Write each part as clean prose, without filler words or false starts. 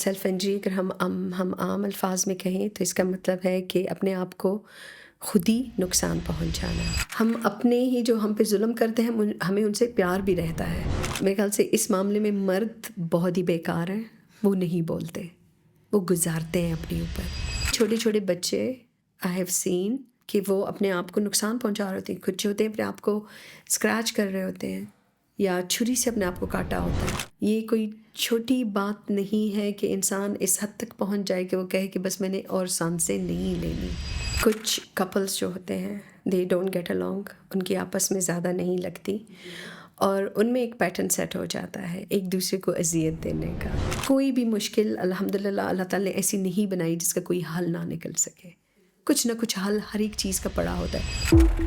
Self injury اگر ہم عام الفاظ میں کہیں تو اس کا مطلب ہے کہ اپنے آپ کو خود ہی نقصان پہنچانا. ہم اپنے ہی جو ہم پہ ظلم کرتے ہیں ہمیں ان سے پیار بھی رہتا ہے. میرے خیال سے اس معاملے میں مرد بہت ہی بیکار ہیں. وہ نہیں بولتے, وہ گزارتے ہیں اپنے اوپر. چھوٹے چھوٹے بچے آئی ہیو سین کہ وہ اپنے آپ کو نقصان پہنچا رہے ہوتے ہیں. کچھ ہوتے ہیں اپنے آپ کو اسکریچ کر رہے ہوتے ہیں یا چھری سے اپنے آپ کو کاٹا ہوتا ہے. یہ کوئی چھوٹی بات نہیں ہے کہ انسان اس حد تک پہنچ جائے کہ وہ کہے کہ بس میں نے اور سانسیں نہیں لینی. کچھ کپلز جو ہوتے ہیں دے ڈونٹ گیٹ along, ان کی آپس میں زیادہ نہیں لگتی اور ان میں ایک پیٹرن سیٹ ہو جاتا ہے ایک دوسرے کو اذیت دینے کا. کوئی بھی مشکل الحمدللہ اللہ تعالیٰ نے ایسی نہیں بنائی جس کا کوئی حل نہ نکل سکے. کچھ نہ کچھ حل ہر ایک چیز کا پڑا ہوتا ہے.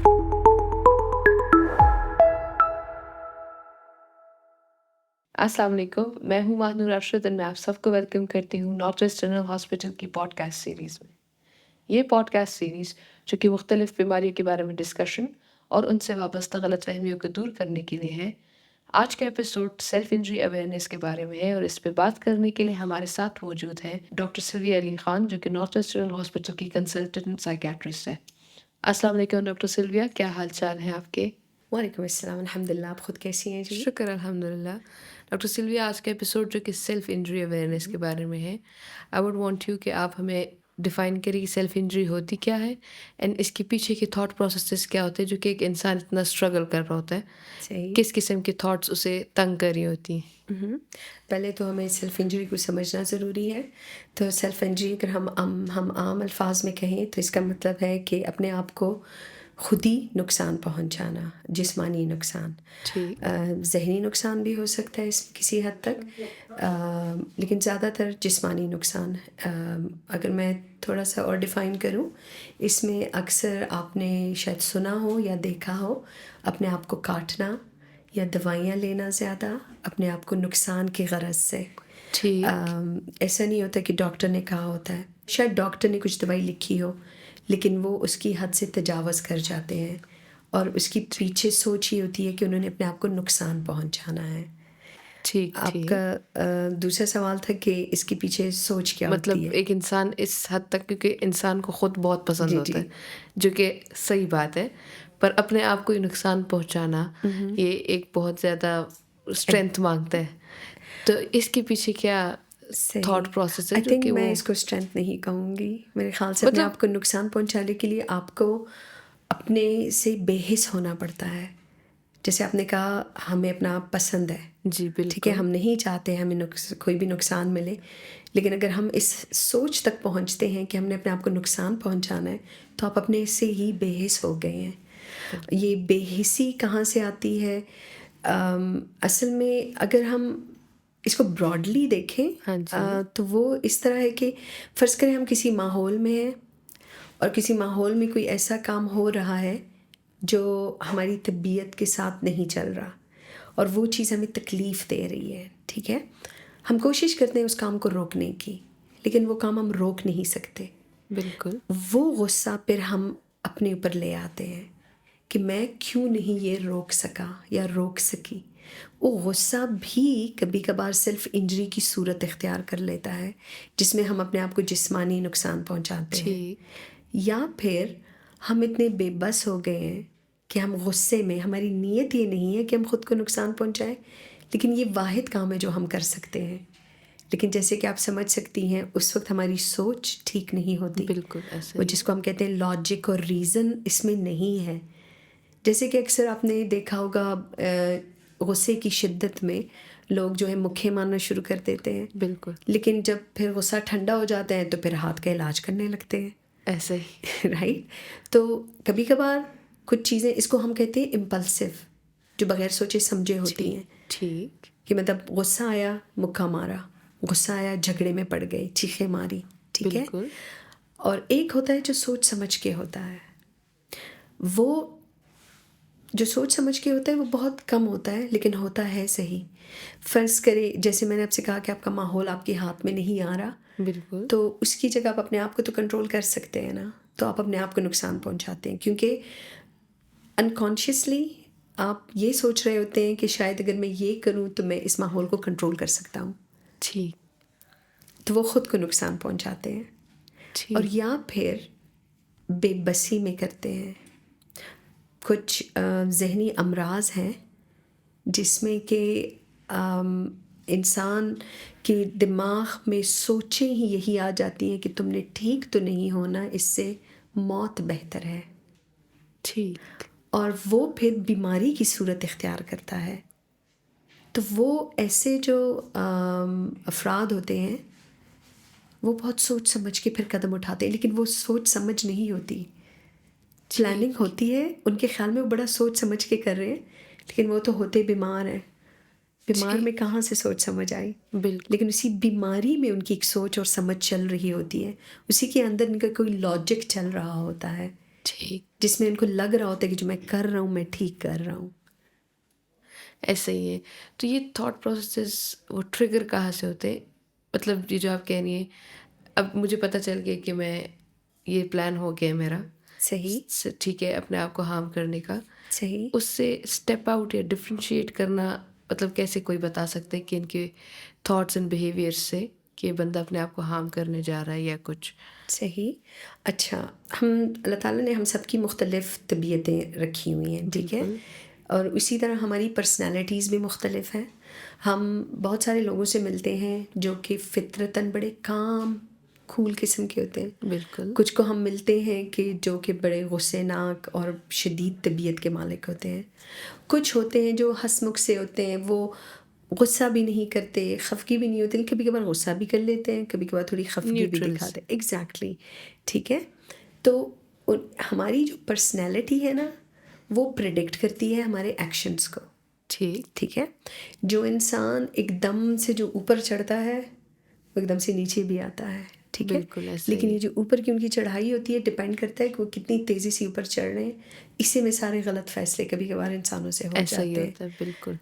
السلام علیکم, میں ہوں ماہنور ارشد اور میں آپ سب کو ویلکم کرتی ہوں نارتھ ویسٹ جنرل ہاسپٹل کی پوڈ کاسٹ سیریز میں. یہ پوڈ کاسٹ سیریز جو کہ مختلف بیماریوں کے بارے میں ڈسکشن اور ان سے وابستہ غلط فہمیوں کو دور کرنے کے لیے ہے. آج کا ایپیسوڈ سیلف انجری اویئرنیس کے بارے میں ہے اور اس پہ بات کرنے کے لیے ہمارے ساتھ موجود ہے ڈاکٹر سلویہ علی خان جو کہ نارتھ ویسٹ جنرل ہاسپٹل کی کنسلٹنٹ سائیکیٹرسٹ ہے. السلام علیکم ڈاکٹر سلویہ, کیا حال چال ہیں آپ کے؟ وعلیکم السلام, الحمدللہ. آپ خود کیسی ہیں جی؟ شکر الحمدللہ. ڈاکٹر سلویہ, آج کا ایپیسوڈ جو کہ سیلف انجری اویئرنیس کے بارے میں ہے, آئی ووڈ وانٹ یو کہ آپ ہمیں ڈیفائن کریں کہ سیلف انجری ہوتی کیا ہے اینڈ اس کے پیچھے کے تھاٹ پروسیسز کیا ہوتے ہیں جو کہ ایک انسان اتنا اسٹرگل کر رہا ہوتا ہے. صحیح. کس قسم کے تھاٹس اسے تنگ کر رہی ہوتی ہیں. پہلے تو ہمیں سیلف انجری کو سمجھنا ضروری ہے. تو سیلف انجری اگر ہم عام الفاظ میں کہیں تو اس کا مطلب ہے کہ اپنے آپ کو خود ہی نقصان پہنچانا. جسمانی نقصان, ٹھیک, ذہنی نقصان بھی ہو سکتا ہے اس کسی حد تک, لیکن زیادہ تر جسمانی نقصان. اگر میں تھوڑا سا اور ڈیفائن کروں, اس میں اکثر آپ نے شاید سنا ہو یا دیکھا ہو اپنے آپ کو کاٹنا یا دوائیاں لینا زیادہ اپنے آپ کو نقصان کی غرض سے. ٹھیک, ایسا نہیں ہوتا کہ ڈاکٹر نے کہا ہوتا ہے, شاید ڈاکٹر نے کچھ دوائی لکھی ہو لیکن وہ اس کی حد سے تجاوز کر جاتے ہیں اور اس کی پیچھے سوچ یہ ہوتی ہے کہ انہوں نے اپنے آپ کو نقصان پہنچانا ہے. ٹھیک. آپ کا دوسرا سوال تھا کہ اس کے پیچھے سوچ کیا مطلب ہوتی ہے. ایک انسان اس حد تک, کیونکہ انسان کو خود بہت پسند ہوتا ہے جو کہ صحیح بات ہے, پر اپنے آپ کو نقصان پہنچانا یہ ایک بہت زیادہ اسٹرینتھ مانگتا ہے. تو اس کے پیچھے کیا تھاٹ پروسیس ہے آئی جو تھنک کہ میں وہ اس کو اسٹرینتھ نہیں کہوں گی. میرے خیال سے اپنے آپ کو نقصان پہنچانے کے لیے آپ کو اپنے سے بے حس ہونا پڑتا ہے. جیسے آپ نے کہا ہمیں اپنا آپ پسند ہے, جی بالکل, ٹھیک ہے, ہم نہیں چاہتے ہمیں کوئی بھی نقصان ملے, لیکن اگر ہم اس سوچ تک پہنچتے ہیں کہ ہم نے اپنے آپ کو نقصان پہنچانا ہے تو آپ اپنے سے ہی بے حس ہو گئے ہیں. یہ بے حسی کہاں سے آتی ہے؟ اصل میں اگر ہم اس کو براڈلی دیکھیں تو وہ اس طرح ہے کہ فرض کریں ہم کسی ماحول میں ہیں اور کسی ماحول میں کوئی ایسا کام ہو رہا ہے جو ہماری طبیعت کے ساتھ نہیں چل رہا اور وہ چیز ہمیں تکلیف دے رہی ہے, ٹھیک ہے. ہم کوشش کرتے ہیں اس کام کو روکنے کی, لیکن وہ کام ہم روک نہیں سکتے. بالکل, وہ غصہ پھر ہم اپنے اوپر لے آتے ہیں کہ میں کیوں نہیں یہ روک سکا یا روک سکی. وہ غصہ بھی کبھی کبھار سیلف انجری کی صورت اختیار کر لیتا ہے جس میں ہم اپنے آپ کو جسمانی نقصان پہنچاتے ہیں, یا پھر ہم اتنے بے بس ہو گئے ہیں کہ ہم غصے میں, ہماری نیت یہ نہیں ہے کہ ہم خود کو نقصان پہنچائیں, لیکن یہ واحد کام ہے جو ہم کر سکتے ہیں. لیکن جیسے کہ آپ سمجھ سکتی ہیں اس وقت ہماری سوچ ٹھیک نہیں ہوتی. بالکل ایسے وہ جس کو ہم کہتے ہیں لاجک اور ریزن اس میں نہیں ہے. جیسے کہ اکثر آپ نے دیکھا ہوگا غصے کی شدت میں لوگ جو ہے مکھے مارنا شروع کر دیتے ہیں, بالکل, لیکن جب پھر غصہ ٹھنڈا ہو جاتا ہے تو پھر ہاتھ کا علاج کرنے لگتے ہیں. ایسے ہی رائٹ. تو کبھی کبھار کچھ چیزیں اس کو ہم کہتے ہیں امپلسو, جو بغیر سوچے سمجھے ہوتی ہیں. ٹھیک, کہ مطلب غصہ آیا مکہ مارا, غصہ آیا جھگڑے میں پڑ گئے, چیخیں ماری, ٹھیک ہے. بالکل, اور ایک ہوتا ہے جو سوچ سمجھ کے ہوتا ہے. وہ جو سوچ سمجھ کے ہوتا ہے وہ بہت کم ہوتا ہے لیکن ہوتا ہے صحیح. فرض کرے جیسے میں نے آپ سے کہا کہ آپ کا ماحول آپ کے ہاتھ میں نہیں آ رہا, بالکل, تو اس کی جگہ آپ اپنے آپ کو تو کنٹرول کر سکتے ہیں نا, تو آپ اپنے آپ کو نقصان پہنچاتے ہیں کیونکہ انکانشیسلی آپ یہ سوچ رہے ہوتے ہیں کہ شاید اگر میں یہ کروں تو میں اس ماحول کو کنٹرول کر سکتا ہوں. ٹھیک. تو وہ خود کو نقصان پہنچاتے ہیں، اور ٹھیک، یا پھر بے بسی میں کرتے ہیں. کچھ ذہنی امراض ہیں جس میں کہ انسان کے دماغ میں سوچیں ہی یہی آ جاتی ہیں کہ تم نے ٹھیک تو نہیں ہونا، اس سے موت بہتر ہے، ٹھیک، اور وہ پھر بیماری کی صورت اختیار کرتا ہے. تو وہ ایسے جو افراد ہوتے ہیں وہ بہت سوچ سمجھ کے پھر قدم اٹھاتے ہیں، لیکن وہ سوچ سمجھ نہیں ہوتی، پلاننگ ٹھیک، ہوتی ہے. ان کے خیال میں وہ بڑا سوچ سمجھ کے کر رہے ہیں، لیکن وہ تو ہوتے بیمار ہیں. بیمار میں ٹھیک، کہاں سے سوچ سمجھ آئی؟ بالکل، لیکن اسی بیماری میں ان کی ایک سوچ اور سمجھ چل رہی ہوتی ہے، اسی کے اندر ان کا کوئی لاجک چل رہا ہوتا ہے ٹھیک، جس میں ان کو لگ رہا ہوتا ہے کہ جو میں کر رہا ہوں میں ٹھیک کر رہا ہوں. ایسا ہی ہے. تو یہ تھاٹ پروسیسز وہ ٹریگر کہاں سے ہوتے ہیں؟ مطلب یہ جو آپ کہہ رہی ہیں، اب مجھے پتہ چل گیا کہ میں یہ پلان ہو گیا میرا، صحیح، ٹھیک ہے، اپنے آپ کو ہارم کرنے کا. صحیح. اس سے اسٹیپ آؤٹ یا ڈفرینشیٹ کرنا مطلب کیسے کوئی بتا سکتے ہیں کہ ان کے تھاٹس اینڈ بیہیویئر سے کہ یہ بندہ اپنے آپ کو ہارم کرنے جا رہا ہے یا کچھ؟ صحیح. اچھا، اللہ تعالیٰ نے ہم سب کی مختلف طبیعتیں رکھی ہوئی ہیں، ٹھیک ہے، بالکل، اور اسی طرح ہماری پرسنالٹیز بھی مختلف ہیں. ہم بہت سارے لوگوں سے ملتے ہیں جو کہ فطرتاً بڑے کام کھول قسم کے ہوتے ہیں. بالکل، کچھ کو ہم ملتے ہیں کہ جو کہ بڑے غصے ناک اور شدید طبیعت کے مالک ہوتے ہیں. کچھ ہوتے ہیں جو ہنسمکھ سے ہوتے ہیں، وہ غصہ بھی نہیں کرتے، خفگی بھی نہیں ہوتے، کبھی کبھار غصہ بھی کر لیتے ہیں، کبھی کبھار تھوڑی خفگی بھی نیوٹرلس، دکھاتے ہیں. ایگزیکٹلی، ٹھیک ہے. تو ہماری جو پرسنالٹی ہے نا وہ پریڈکٹ کرتی ہے ہمارے ایکشنز کو، ٹھیک، ٹھیک ہے. جو انسان ایک دم سے جو اوپر چڑھتا ہے وہ ایک دم سے نیچے بھی آتا ہے، ٹھیک ہے. بالکل ایسا لیکن ہی یہ ہے، جو اوپر کی ان کی چڑھائی ہوتی ہے ڈپینڈ کرتا ہے کہ وہ کتنی تیزی سے اوپر چڑھ رہے ہیں. اسی میں سارے غلط فیصلے کبھی کبھار انسانوں سے ہو ایسا ہی جاتے ہیں. ہوتا ہے، بالکل،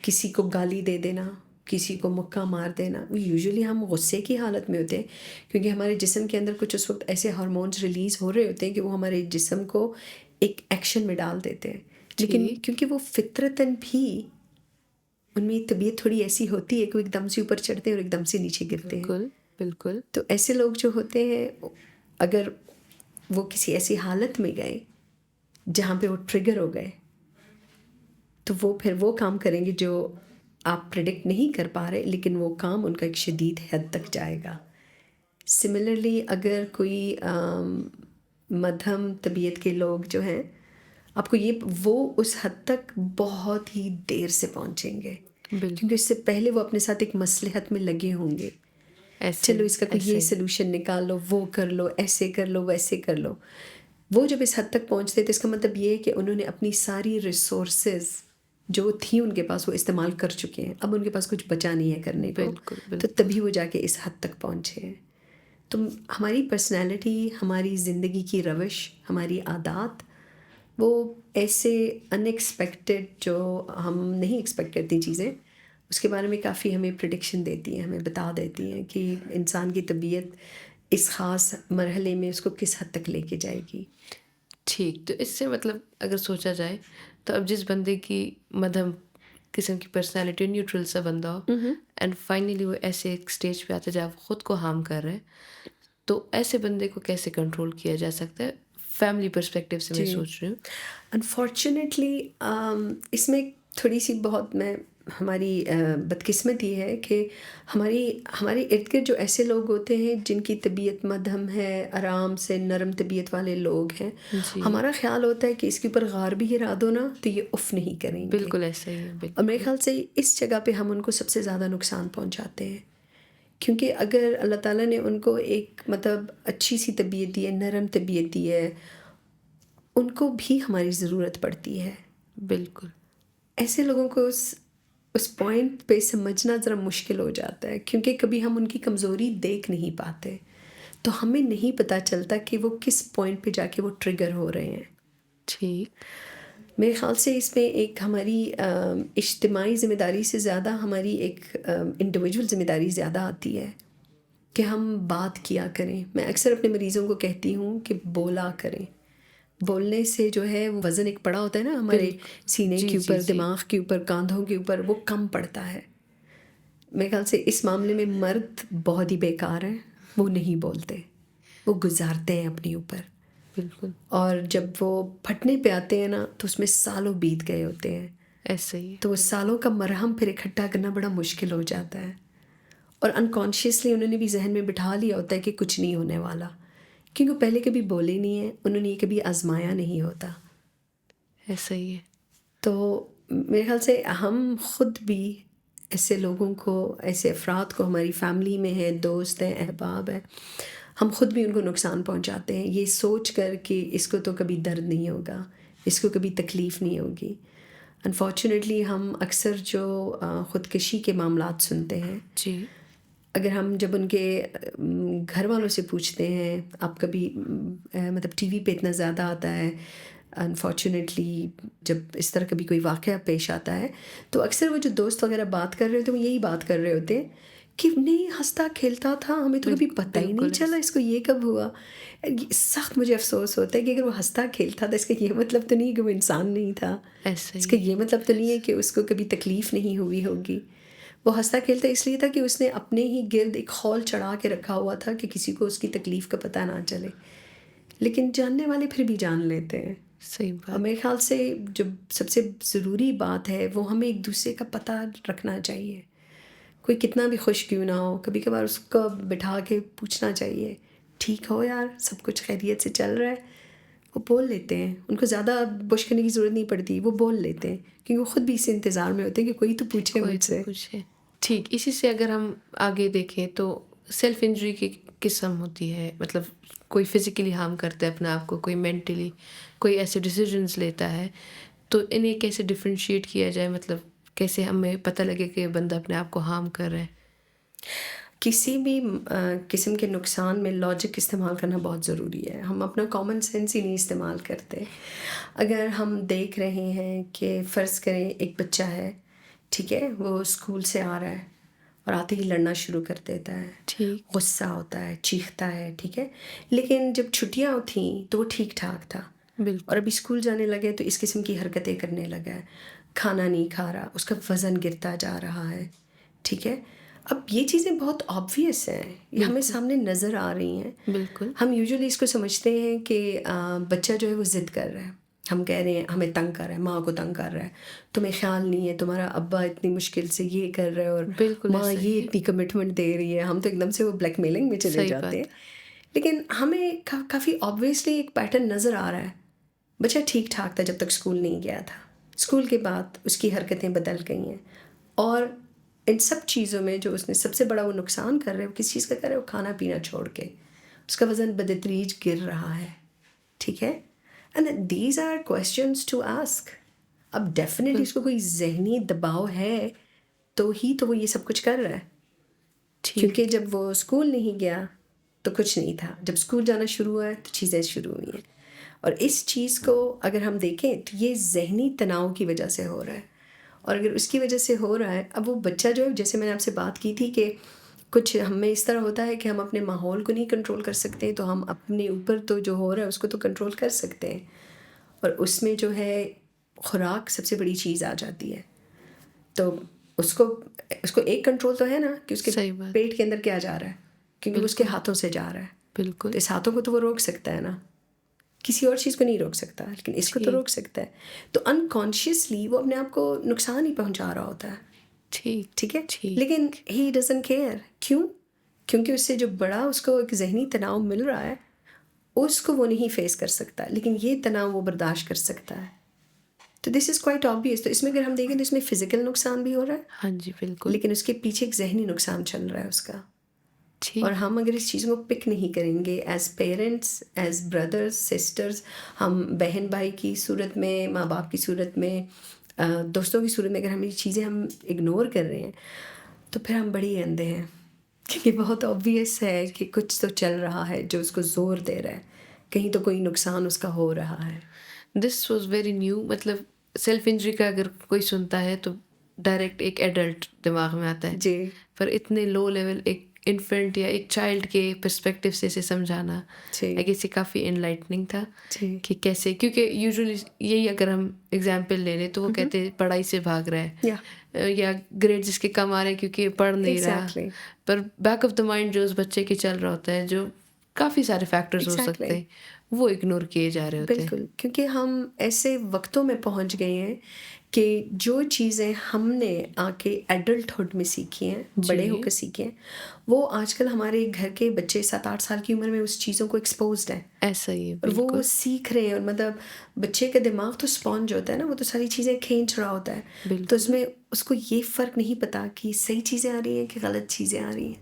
کسی کو گالی دے دینا، کسی کو مکہ مار دینا، یوزولی ہم غصے کی حالت میں ہوتے ہیں کیونکہ ہمارے جسم کے اندر کچھ اس وقت ایسے ہارمونز ریلیز ہو رہے ہوتے ہیں کہ وہ ہمارے جسم کو ایک ایکشن میں ڈال دیتے ہیں. لیکن ٹھیک، کیونکہ وہ فطرتاً بھی ان میں طبیعت تھوڑی ایسی ہوتی ہے کہ وہ ایک دم سے اوپر چڑھتے ہیں اور ایک دم سے نیچے گرتے ہیں. بالکل، بالکل، تو ایسے لوگ جو ہوتے ہیں اگر وہ کسی ایسی حالت میں گئے جہاں پہ وہ ٹریگر ہو گئے تو وہ پھر وہ کام کریں گے جو آپ پریڈکٹ نہیں کر پا رہے، لیکن وہ کام ان کا ایک شدید حد تک جائے گا. سملرلی اگر کوئی مدھم طبیعت کے لوگ جو ہیں آپ کو وہ اس حد تک بہت ہی دیر سے پہنچیں گے کیونکہ بالکل، اس سے پہلے وہ اپنے ساتھ ایک مصلحت میں لگے ہوں گے. ایسے چلو ہی، اس کا کوئی ایسے یہ ہی، سلوشن نکال لو، وہ کر لو، ایسے کر لو، ویسے کر لو. وہ جب اس حد تک پہنچتے تو اس کا مطلب یہ ہے کہ انہوں نے اپنی ساری ریسورسز جو تھیں ان کے پاس وہ استعمال کر چکے ہیں، اب ان کے پاس کچھ بچا نہیں ہے کرنے کو، بالکل، تو بالکل، تبھی وہ جا کے اس حد تک پہنچے ہیں. تو ہماری پرسنالٹی، ہماری زندگی کی روش، ہماری عادات وہ ایسے ان ایکسپیکٹڈ جو ہم نہیں ایکسپیکٹ کرتی چیزیں اس کے بارے میں کافی ہمیں پریڈکشن دیتی ہیں، ہمیں بتا دیتی ہیں کہ انسان کی طبیعت اس خاص مرحلے میں اس کو کس حد تک لے کے جائے گی. ٹھیک. تو اس سے مطلب اگر سوچا جائے تو اب جس بندے کی مدھم قسم کی پرسنالٹی نیوٹرل سا بندہ ہو اینڈ فائنلی وہ ایسے ایک اسٹیج پہ آتا ہے جہاں وہ خود کو ہارم کر رہے ہیں، تو ایسے بندے کو کیسے کنٹرول کیا جا سکتا ہے؟ فیملی پرسپیکٹیو سے میں جی، سوچ رہی ہوں. انفارچونیٹلی اس میں تھوڑی سی بہت ہماری بدقسمتی ہے کہ ہمارے ارد گرد جو ایسے لوگ ہوتے ہیں جن کی طبیعت مدھم ہے، آرام سے نرم طبیعت والے لوگ ہیں، جی، ہمارا خیال ہوتا ہے کہ اس کے اوپر غار بھی گرا دو نا تو یہ اف نہیں کریں گے. بالکل ایسا ہی ہے، اور میرے بالکل، خیال سے اس جگہ پہ ہم ان کو سب سے زیادہ نقصان پہنچاتے ہیں کیونکہ اگر اللہ تعالیٰ نے ان کو ایک مطلب اچھی سی طبیعت دی ہے، نرم طبیعت دی ہے، ان کو بھی ہماری ضرورت پڑتی ہے. بالکل، ایسے لوگوں کو اس پوائنٹ پہ سمجھنا ذرا مشکل ہو جاتا ہے کیونکہ کبھی ہم ان کی کمزوری دیکھ نہیں پاتے تو ہمیں نہیں پتہ چلتا کہ وہ کس پوائنٹ پہ جا کے وہ ٹریگر ہو رہے ہیں. ٹھیک، میرے خیال سے اس میں ایک ہماری اجتماعی ذمہ داری سے زیادہ ہماری ایک انڈیویجول ذمہ داری زیادہ آتی ہے کہ ہم بات کیا کریں. میں اکثر اپنے مریضوں کو کہتی ہوں کہ بولا کریں. بولنے سے جو ہے وہ وزن ایک پڑا ہوتا ہے نا ہمارے بالکل، سینے جی، کے جی، اوپر، جی، دماغ کے اوپر، کاندھوں کے اوپر، وہ کم پڑتا ہے. میرے خیال سے اس معاملے میں مرد بہت ہی بیکار ہیں. وہ نہیں بولتے, وہ گزارتے ہیں اپنے اوپر. بالکل اور جب وہ پھٹنے پہ آتے ہیں نا تو اس میں سالوں بیت گئے ہوتے ہیں. ایسا ہی ہے. تو وہ سالوں کا مرہم پھر اکٹھا کرنا بڑا مشکل ہو جاتا ہے. اور انکانشیسلی انہوں نے بھی ذہن میں بٹھا لیا ہوتا ہے کہ کچھ نہیں ہونے والا, کیونکہ وہ پہلے کبھی بولے نہیں ہیں, انہوں نے یہ کبھی آزمایا نہیں ہوتا. ایسا ہی ہے. تو میرے خیال سے ہم خود بھی ایسے لوگوں کو, ایسے افراد کو ہماری فیملی میں ہیں, دوست ہیں, احباب ہیں, ہم خود بھی ان کو نقصان پہنچاتے ہیں یہ سوچ کر کہ اس کو تو کبھی درد نہیں ہوگا, اس کو کبھی تکلیف نہیں ہوگی. انفارچونیٹلی ہم اکثر جو خودکشی کے معاملات سنتے ہیں, جی اگر ہم جب ان کے گھر والوں سے پوچھتے ہیں, آپ کبھی مطلب ٹی وی پہ اتنا زیادہ آتا ہے انفارچونیٹلی, جب اس طرح کبھی کوئی واقعہ پیش آتا ہے تو اکثر وہ جو دوست وغیرہ بات کر رہے ہوتے ہیں وہ یہی بات کر رہے ہوتے ہیں کہ نہیں ہنستا کھیلتا تھا, ہمیں تو کبھی پتہ ہی نہیں چلا اس کو یہ کب ہوا. سخت مجھے افسوس ہوتا ہے کہ اگر وہ ہنستا کھیلتا تھا اس کا یہ مطلب تو نہیں کہ وہ انسان نہیں تھا, ایسا اس ہی کا یہ مطلب تو نہیں ہے کہ اس کو کبھی تکلیف نہیں ہوئی ہوگی. وہ ہنستا کھیلتا اس لیے تھا کہ اس نے اپنے ہی گرد ایک خول چڑھا کے رکھا ہوا تھا کہ کسی کو اس کی تکلیف کا پتہ نہ چلے. لیکن جاننے والے پھر بھی جان لیتے ہیں. صحیح اور بات. میرے خیال سے جو سب سے ضروری بات ہے وہ ہمیں ایک دوسرے کا پتہ رکھنا چاہیے. کوئی کتنا بھی خوش کیوں نہ ہو, کبھی کبھار اس کو بٹھا کے پوچھنا چاہیے, ٹھیک ہو یار, سب کچھ خیریت سے چل رہا ہے. وہ بول لیتے ہیں, ان کو زیادہ پوچھ کرنے کی ضرورت نہیں پڑتی, وہ بول لیتے ہیں کیونکہ وہ خود بھی اس انتظار میں ہوتے ہیں کہ کوئی تو پوچھے کوئی مجھ تو سے. پوچھے. ٹھیک, اسی سے اگر ہم آگے دیکھیں تو سیلف انجری کی قسم ہوتی ہے, مطلب کوئی فزیکلی ہارم کرتا ہے اپنے آپ کو, کوئی مینٹلی, کوئی ایسے ڈیسیجنس لیتا ہے. تو انہیں کیسے ڈفرینشیٹ کیا جائے, مطلب کیسے ہمیں پتہ لگے کہ بندہ اپنے آپ کو ہارم کر رہا ہے. کسی بھی قسم کے نقصان میں لاجک استعمال کرنا بہت ضروری ہے. ہم اپنا کامن سینس ہی نہیں استعمال کرتے. اگر ہم دیکھ رہے ہیں کہ فرض کریں ایک بچہ ہے, ٹھیک ہے, وہ اسکول سے آ رہا ہے اور آتے ہی لڑنا شروع کر دیتا ہے, ٹھیک, غصہ ہوتا ہے, چیختا ہے, ٹھیک ہے, لیکن جب چھٹیاں تھیں تو وہ ٹھیک ٹھاک تھا, اور بالکل ابھی اسکول جانے لگے تو اس قسم کی حرکتیں کرنے لگا ہے, کھانا نہیں کھا رہا, اس کا وزن گرتا جا رہا ہے, ٹھیک ہے. اب یہ چیزیں بہت آبویس ہیں, یہ ہمیں بالکل سامنے نظر آ رہی ہیں. بالکل ہم یوزولی اس کو سمجھتے ہیں کہ بچہ جو ہے وہ ضد کر رہا ہے, ہم کہہ رہے ہیں ہمیں تنگ کر رہا ہے, ماں کو تنگ کر رہا ہے, تمہیں خیال نہیں ہے تمہارا ابا اتنی مشکل سے یہ کر رہا ہے اور بالکل ماں ایسا یہ ہی ہے. اتنی کمٹمنٹ دے رہی ہے, ہم تو ایک دم سے وہ بلیک میلنگ میں چلے صحیح جاتے ہیں. بات. لیکن ہمیں کافی آبویسلی ایک پیٹرن نظر آ رہا ہے. بچہ ٹھیک ٹھاک تھا جب تک اسکول نہیں گیا تھا, اسکول کے بعد اس کی حرکتیں بدل گئی ہیں, اور ان سب چیزوں میں جو اس نے سب سے بڑا وہ نقصان کر رہا ہے, وہ کس چیز کا کر رہا ہے, وہ کھانا پینا چھوڑ کے اس کا وزن بدتدریج گر رہا ہے, ٹھیک ہے. And these are questions to ask. اب ڈیفینیٹلی اس کو کوئی ذہنی دباؤ ہے تو ہی تو وہ یہ سب کچھ کر رہا ہے, ٹھیک, کیونکہ جب وہ اسکول نہیں گیا تو کچھ نہیں تھا, جب اسکول جانا شروع ہوا ہے تو چیزیں شروع ہوئی ہیں. اور اس چیز کو اگر ہم دیکھیں تو یہ ذہنی تناؤ کی وجہ سے ہو رہا ہے, اور اگر اس کی وجہ سے ہو رہا ہے, اب وہ بچہ جو ہے, جیسے میں نے آپ سے بات کی تھی کہ کچھ ہمیں اس طرح ہوتا ہے کہ ہم اپنے ماحول کو نہیں کنٹرول کر سکتے, تو ہم اپنے اوپر تو جو ہو رہا ہے اس کو تو کنٹرول کر سکتے ہیں, اور اس میں جو ہے خوراک سب سے بڑی چیز آ جاتی ہے. تو اس کو ایک کنٹرول تو ہے نا کہ اس کے صحیح بات. پیٹ کے اندر کیا جا رہا ہے, کیونکہ وہ اس کے بالکل ہاتھوں سے جا رہا ہے, بالکل. تو اس ہاتھوں کو تو وہ روک سکتا ہے نا, کسی اور چیز کو نہیں روک سکتا, لیکن اس کو تو ٹھیک روک سکتا ہے. تو انکانشیسلی وہ اپنے آپ کو نقصان ہی پہنچا رہا ہوتا ہے, ٹھیک ٹھیک ہے. ٹھیک. لیکن ہی ڈزنٹ کیئر. کیوں؟ کیونکہ اس سے جو بڑا اس کو ایک ذہنی تناؤ مل رہا ہے اس کو وہ نہیں فیس کر سکتا, لیکن یہ تناؤ وہ برداشت کر سکتا ہے. تو دس از کوائٹ آبویس. تو اس میں اگر ہم دیکھیں تو اس میں فزیکل نقصان بھی ہو رہا ہے, ہاں جی بالکل. لیکن اس کے پیچھے ایک ذہنی نقصان چل رہا ہے اس کا. ٹھیک. اور ہم اگر اس چیز کو پک نہیں کریں گے as parents, as brothers sisters, ہم بہن بھائی کی صورت میں, ماں باپ کی صورت میں, دوستوں کی صورت میں, اگر ہم یہ چیزیں ہم اگنور کر رہے ہیں تو پھر ہم بڑی اندھے ہیں, کیونکہ بہت آبویس ہے کہ کچھ تو چل رہا ہے جو اس کو زور دے رہا ہے, کہیں تو کوئی نقصان اس کا ہو رہا ہے. This was very new. مطلب سیلف انجری کا اگر کوئی سنتا ہے تو ڈائریکٹ ایک ایڈلٹ دماغ میں آتا ہے, جی پر اتنے لو لیول ایک انفینٹ یا ایک چائلڈ کے پرسپیکٹیو سے اسے سمجھانا جی آئی گیس یہ کافی انلائٹننگ تھا جی کہ کیسے، کیونکہ یوزلی یہی اگر ہم ایگزامپل لے لیں تو وہ کہتے ہیں پڑھائی سے بھاگ رہا ہے یا گریڈ جس کے کم آ رہے ہیں کیونکہ پڑھ نہیں رہا، exactly per back of the mind جو اس بچے کے چل رہا ہوتا ہے، جو کافی سارے فیکٹرز ہو سکتے ہیں، وہ اگنور کیے جا رہے ہوتے ہیں. بالکل. کیونکہ ہم ایسے وقتوں میں پہنچ گئے ہیں کہ جو چیزیں ہم نے آ کے ایڈلٹہڈ میں سیکھی ہیں، بڑے ہو کے سیکھی ہیں، وہ آج کل ہمارے گھر کے بچے 7-8 سال کی عمر میں اس چیزوں کو ایکسپوزڈ ہیں ایسا ہی ہے اور وہ بالکل سیکھ رہے ہیں. اور مطلب بچے کا دماغ تو اسپونج ہوتا ہے نا، وہ تو ساری چیزیں کھینچ رہا ہوتا ہے، تو بالکل. اس میں اس کو یہ فرق نہیں پتا کہ صحیح چیزیں آ رہی ہیں کہ غلط چیزیں آ رہی ہیں،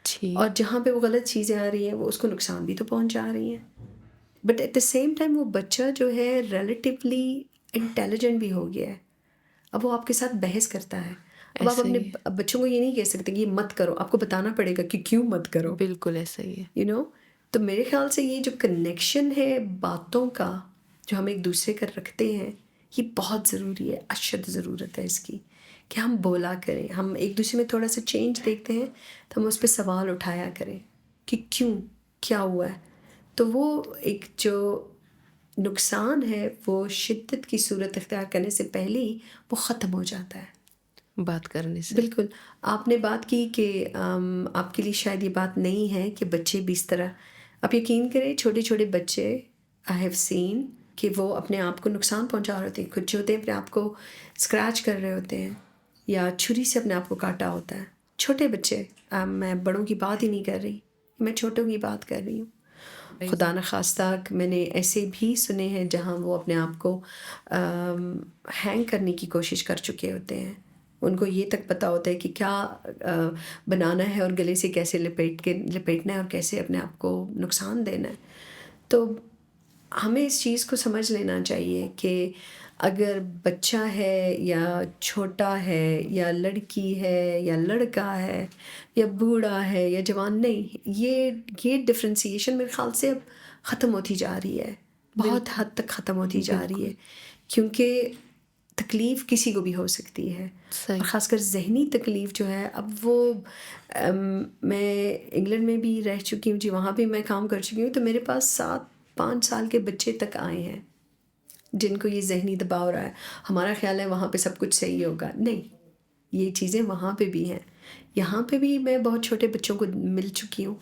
ٹھیک اور جہاں پہ وہ غلط چیزیں آ رہی ہیں وہ اس کو نقصان بھی تو پہنچا رہی ہیں. But at the same time وہ بچہ جو ہے ریلیٹیولی انٹیلیجنٹ بھی ہو گیا ہے. اب وہ آپ کے ساتھ بحث کرتا ہے. اب آپ ایسا اپنے ہی ہے بچوں کو یہ نہیں کہہ سکتے کہ یہ مت کرو، آپ کو بتانا پڑے گا کہ کیوں مت کرو. بالکل ایسا ہی ہے. تو میرے خیال سے یہ جو کنیکشن ہے باتوں کا جو ہم ایک دوسرے کا رکھتے ہیں، یہ بہت ضروری ہے، اشد ضرورت ہے اس کی کہ ہم بولا کریں. ہم ایک دوسرے میں تھوڑا سا چینج دیکھتے ہیں تو ہم اس پہ سوال اٹھایا کریں کہ کیوں، کیا ہوا ہے. تو وہ ایک جو نقصان ہے وہ شدت کی صورت اختیار کرنے سے پہلے ہی وہ ختم ہو جاتا ہے بات کرنے سے. بالکل. آپ نے بات کی کہ آپ کے لیے شاید یہ بات نہیں ہے کہ بچے بھی اس طرح، آپ یقین کریں چھوٹے چھوٹے بچے آئی ہیو سین کہ وہ اپنے آپ کو نقصان پہنچا رہے ہوتے ہیں، کچھ ہوتے ہیں اپنے آپ کو اسکریچ کر رہے ہوتے ہیں یا چھری سے اپنے آپ کو کاٹا ہوتا ہے. چھوٹے بچے، میں بڑوں کی بات ہی نہیں کر رہی، میں چھوٹوں کی بات کر رہی ہوں. خدا نخواستہ میں نے ایسے بھی سنے ہیں جہاں وہ اپنے آپ کو ہینگ کرنے کی کوشش کر چکے ہوتے ہیں. ان کو یہ تک پتہ ہوتا ہے کہ کیا بنانا ہے اور گلے سے کیسے لپیٹنا ہے اور کیسے اپنے آپ کو نقصان دینا ہے. تو ہمیں اس چیز کو سمجھ لینا چاہیے کہ اگر بچہ ہے یا چھوٹا ہے یا لڑکی ہے یا لڑکا ہے یا بوڑھا ہے یا جوان، نہیں، یہ ڈفرینسیشن میرے خیال سے اب ختم ہوتی جا رہی ہے، بہت حد تک ختم ہوتی جا رہی ہے. کیونکہ تکلیف کسی کو بھی ہو سکتی ہے، اور خاص کر ذہنی تکلیف جو ہے. اب وہ میں انگلینڈ میں بھی رہ چکی ہوں جی، وہاں بھی میں کام کر چکی ہوں، تو میرے پاس 5 سال کے بچے تک آئے ہیں جن کو یہ ذہنی دباؤ رہا ہے. ہمارا خیال ہے وہاں پہ سب کچھ صحیح ہوگا، نہیں، یہ چیزیں وہاں پہ بھی ہیں. یہاں پہ بھی میں بہت چھوٹے بچوں کو مل چکی ہوں،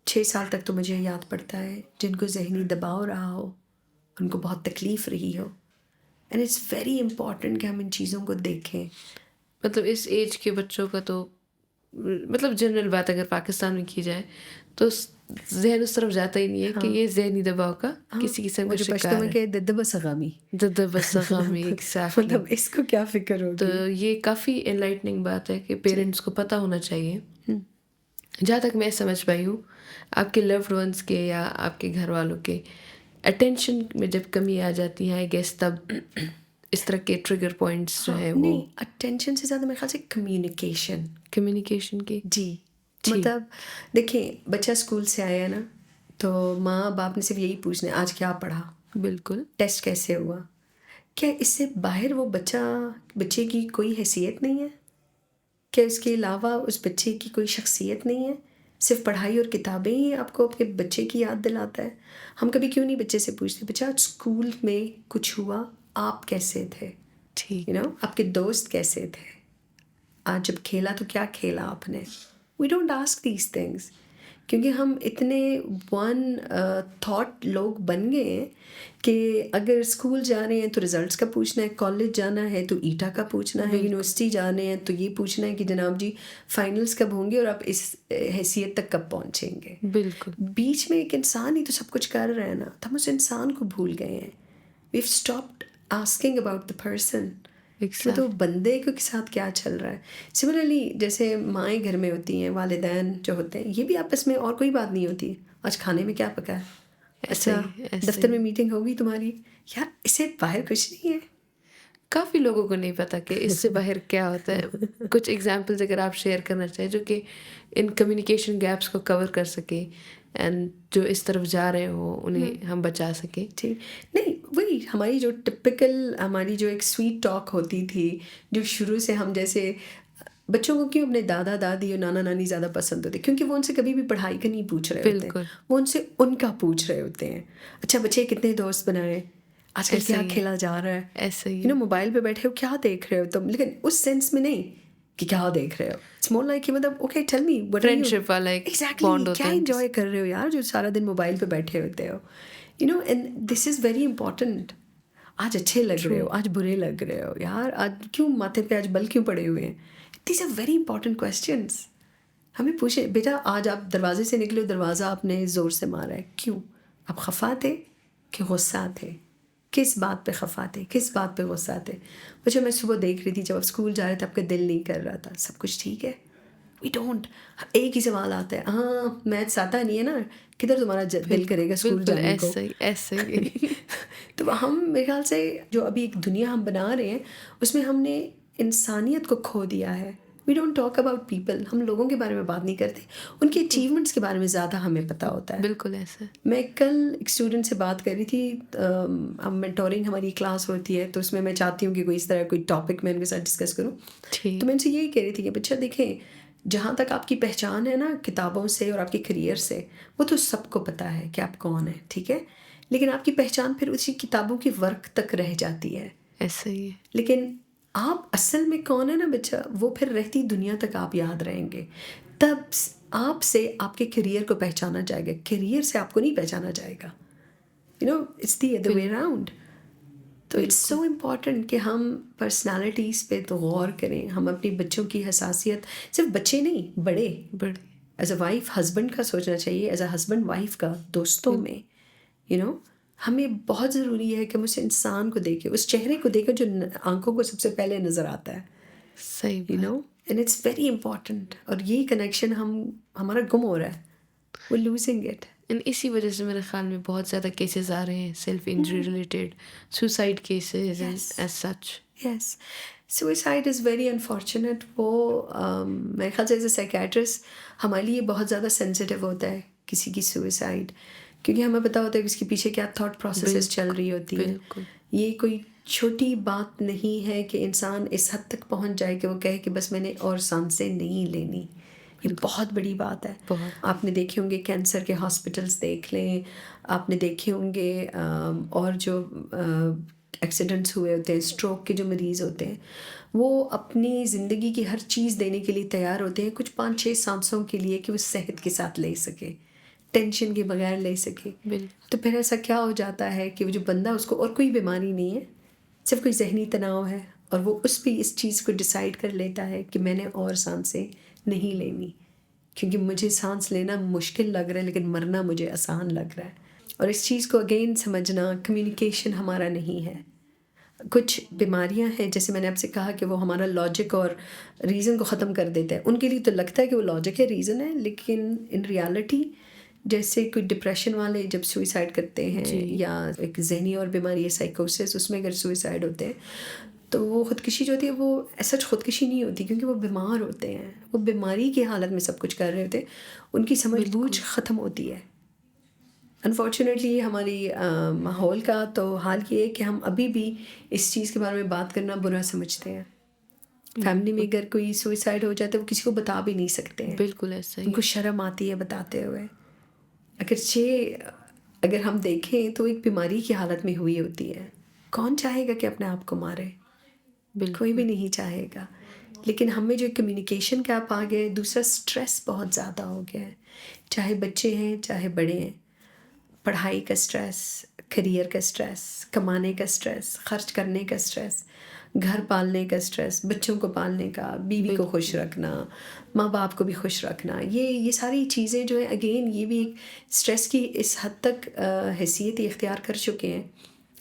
6 سال تک تو مجھے یاد پڑتا ہے، جن کو ذہنی دباؤ رہا ہو، ان کو بہت تکلیف رہی ہو. اینڈ اٹس ویری امپورٹنٹ کہ ہم ان چیزوں کو دیکھیں. مطلب اس ایج کے بچوں کا تو مطلب جنرل بات اگر پاکستان میں کی جائے تو ذہن اس طرف جاتا ہی نہیں ہے کہ یہ ذہنی دباؤ کا کسی قسم کا پشتوں میں شکار ہے. کہ دد بسغامی، بسغامی ایگزیکٹلی. مطلب اس کو کیا فکر ہوگی. تو یہ کافی انلائٹننگ بات ہے کہ پیرنٹس کو پتہ ہونا چاہیے. جہاں تک میں سمجھ پائی ہوں، آپ کے لوڈ ونس کے یا آپ کے گھر والوں کے اٹینشن میں جب کمی آ جاتی ہے، آئی گیس تب اس طرح کے ٹریگر پوائنٹس جو ہیں وہ نہیں، اٹینشن سے زیادہ میرے خیال سے کمیونیکیشن کی. جی. مطلب دیکھیں، بچہ اسکول سے آیا نا تو ماں باپ نے صرف یہی پوچھنا ہے آج کیا پڑھا، بالکل، ٹیسٹ کیسے ہوا. کیا اس سے باہر وہ بچے کی کوئی حیثیت نہیں ہے؟ کیا اس کے علاوہ اس بچے کی کوئی شخصیت نہیں ہے؟ صرف پڑھائی اور کتابیں ہی آپ کو اپنے بچے کی یاد دلاتا ہے؟ ہم کبھی کیوں نہیں بچے سے پوچھتے بچہ آج اسکول میں کچھ ہوا، آپ کیسے تھے، ٹھیک، آپ کے دوست کیسے تھے، آج جب کھیلا تو کیا کھیلا آپ نے. We don't ask these things کیونکہ ہم اتنے ون تھاٹ لوگ بن گئے ہیں کہ اگر اسکول جا رہے ہیں تو رزلٹس کا پوچھنا ہے، کالج جانا ہے تو ایٹا کا پوچھنا ہے، یونیورسٹی جانے ہیں تو یہ پوچھنا ہے کہ جناب جی فائنلس کب ہوں گے اور آپ اس حیثیت تک کب پہنچیں گے. بالکل. بیچ میں ایک انسان ہی تو سب کچھ کر رہا ہے نا، تو ہم اس انسان کو بھول گئے ہیں. We have stopped asking about the person کہ تو بندے کے ساتھ کیا چل رہا ہے. سملرلی جیسے مائیں گھر میں ہوتی ہیں، والدین جو ہوتے ہیں، یہ بھی آپس میں اور کوئی بات نہیں ہوتی آج کھانے میں کیا پکا ہے، اچھا دفتر میں میٹنگ ہوگی تمہاری، یار اس سے باہر کچھ نہیں ہے. کافی لوگوں کو نہیں پتا کہ اس سے باہر کیا ہوتا ہے. کچھ ایگزامپلز اگر آپ شیئر کرنا چاہیں جو کہ ان کمیونیکیشن گیپس کو کور کر سکے اینڈ جو اس طرف جا رہے ہوں انہیں ہم بچا سکیں. ٹھیک. نہیں، وہی ہماری جو ٹپکل ہماری جو ایک سویٹ ٹاک ہوتی تھی، جو شروع سے ہم جیسے بچوں کو کیوں اپنے دادا دادی اور نانا نانی زیادہ پسند ہوتے ہیں؟ کیونکہ وہ ان سے کبھی بھی پڑھائی کا نہیں پوچھ رہے ہوتے بالکل ہیں، وہ ان سے ان کا پوچھ رہے ہوتے ہیں. اچھا بچے کتنے دوست بنائے، آج کل ایسا کیا ہی ہے، کھیلا جا رہا ہے، ایسا ہی ہے. موبائل پہ بیٹھے ہو کیا دیکھ رہے ہو تم، لیکن اس سینس میں نہیں کہ کیا دیکھ رہے ہو. اٹس مور لائک کہ مطلب okay tell me what are friendship والا ایک ایگزیکٹلی بانڈ ہوتا کیا ہے. انجوائے کر رہے ہو یار جو سارا دن موبائل پہ بیٹھے ہوتے ہو. And this is very important. آج اچھے لگ رہے ہو، آج برے لگ رہے ہو یار، آج کیوں ماتھے پہ آج بل کیوں پڑے ہوئے ہیں. These are very important questions. ہمیں پوچھیں بیٹا آج آپ دروازے سے نکلے ہو، دروازہ آپ نے زور سے مارا ہے، کیوں؟ آپ خفا تھے کہ غصہ تھے؟ کس بات پہ خفا تھے، کس بات پہ غصہ تھے؟ بچہ میں صبح دیکھ رہی تھی جب آپ اسکول جا رہے تھے آپ کا دل نہیں کر رہا تھا، سب کچھ ٹھیک ہے؟ We don't. ایک ہی سوال آتا ہے، ہاں میتھس آتا نہیں ہے نا، کدھر تمہارا دل کرے گا اسکول بالکل جانے کو. ایسا ہی ایسا ہی. تو ہم میرے خیال سے جو ابھی ایک دنیا ہم بنا رہے ہیں اس میں ہم نے انسانیت کو کھو دیا ہے. We don't talk about people. ہم لوگوں کے بارے میں بات نہیں کرتے، ان کے اچیومنٹس کے بارے میں زیادہ ہمیں پتہ ہوتا ہے. بالکل ایسا. میں کل ایک اسٹوڈنٹ سے بات کر رہی تھی، اب مینٹورنگ ہماری کلاس ہوتی ہے تو اس میں میں چاہتی ہوں کہ کوئی اس طرح کوئی ٹاپک میں ان کے ساتھ ڈسکس کروں. ٹھیک. تو میں ان سے یہی کہہ رہی تھی کہ بچہ دیکھیں جہاں تک آپ کی پہچان ہے نا کتابوں سے اور آپ کے کریئر سے، وہ تو سب کو پتہ ہے کہ آپ کون ہیں، ٹھیک ہے، لیکن آپ کی پہچان پھر اسی کتابوں کی ورک تک رہ جاتی ہے. ایسا ہی ہے. لیکن آپ اصل میں کون ہے نا بچہ، وہ پھر رہتی دنیا تک آپ یاد رہیں گے. تب آپ سے آپ کے کریئر کو پہچانا جائے گا، کریئر سے آپ کو نہیں پہچانا جائے گا. It's the other way around. تو اٹس سو امپورٹنٹ کہ ہم پرسنالٹیز پہ تو غور کریں. ہم اپنی بچوں کی حساسیت، صرف بچے نہیں بڑے، ایز اے وائف ہسبینڈ کا سوچنا چاہیے، ایز اے ہسبینڈ وائف کا، دوستوں میں ہمیں بہت ضروری ہے کہ ہم اس انسان کو دیکھیں، اس چہرے کو دیکھیں جو آنکھوں کو سب سے پہلے نظر آتا ہے. صحیح بات. And it's very important. اور یہی کنیکشن ہمارا گم ہو رہا ہے، we're losing it. اسی وجہ سے میرے خیال میں بہت زیادہ کیسز آ رہے ہیں self injury related, suicide cases as such. Yes, suicide is very unfortunate. وہ میرے خیال سے ایز اے سائیکیٹرسٹ ہمارے لیے بہت زیادہ سینسیٹیو ہوتا ہے کسی کی سوئسائڈ، کیونکہ ہمیں پتہ ہوتا ہے کہ اس کے پیچھے کیا تھاٹ پروسیسز چل رہی ہوتی ہیں. یہ کوئی چھوٹی بات نہیں ہے کہ انسان اس حد تک پہنچ جائے کہ وہ کہے کہ بس میں نے اور سانسیں نہیں لینی. یہ بہت بڑی بات ہے. آپ نے دیکھے ہوں گے کینسر کے ہاسپٹلس دیکھ لیں، آپ نے دیکھے ہوں گے اور جو ایکسیڈنٹس ہوئے ہوتے ہیں، اسٹروک کے جو مریض ہوتے ہیں، وہ اپنی زندگی کی ہر چیز دینے کے لیے تیار ہوتے ہیں کچھ 5-6 سانسوں کے لیے کہ وہ صحت کے ساتھ لے سکے، ٹینشن کے بغیر لے سکے. تو پھر ایسا کیا ہو جاتا ہے کہ وہ جو بندہ، اس کو اور کوئی بیماری نہیں ہے، صرف کوئی ذہنی تناؤ ہے، اور وہ اس پہ اس چیز کو ڈیسائیڈ کر لیتا ہے کہ میں نے اور سانسیں نہیں لینی، کیونکہ مجھے سانس لینا مشکل لگ رہا ہے لیکن مرنا مجھے آسان لگ رہا ہے. اور اس چیز کو اگین سمجھنا، کمیونیکیشن ہمارا نہیں ہے. کچھ بیماریاں ہیں جیسے میں نے آپ سے کہا کہ وہ ہمارا لاجک اور ریزن کو ختم کر دیتا ہے. ان کے لیے تو لگتا ہے کہ وہ لاجک ہے، ریزن ہے، لیکن ان ریالٹی جیسے کوئی ڈپریشن والے جب سوئسائڈ کرتے ہیں یا ایک ذہنی اور بیماری ہے سائیکوسس، اس میں اگر سوئسائڈ ہوتے ہیں تو وہ خودکشی جو ہوتی ہے وہ ایسا خودکشی نہیں ہوتی، کیونکہ وہ بیمار ہوتے ہیں، وہ بیماری کی حالت میں سب کچھ کر رہے ہوتے ہیں، ان کی سمجھ بوجھ ختم ہوتی ہے. انفارچونیٹلی ہماری ماحول کا تو حال یہ ہے کہ ہم ابھی بھی اس چیز کے بارے میں بات کرنا برا سمجھتے ہیں. فیملی میں اگر کوئی سوئسائڈ ہو جاتا ہے وہ کسی کو بتا بھی نہیں سکتے ہیں، بالکل ایسا ہی. ان کو شرم آتی ہے بتاتے ہوئے. اگر ہم دیکھیں تو ایک بیماری کی حالت میں ہوئی ہوتی ہے. کون چاہے گا کہ اپنے آپ کو مارے؟ کوئی بھی نہیں چاہے گا. لیکن ہمیں جو کمیونیکیشن گیپ آ گیا ہے، دوسرا سٹریس بہت زیادہ ہو گیا ہے، چاہے بچے ہیں چاہے بڑے ہیں. پڑھائی کا سٹریس، کریئر کا سٹریس، کمانے کا سٹریس، خرچ کرنے کا سٹریس، گھر پالنے کا سٹریس، بچوں کو پالنے کا، بیوی کو خوش رکھنا، ماں باپ کو بھی خوش رکھنا، یہ ساری چیزیں جو ہیں اگین یہ بھی ایک سٹریس کی اس حد تک حیثیت اختیار کر چکے ہیں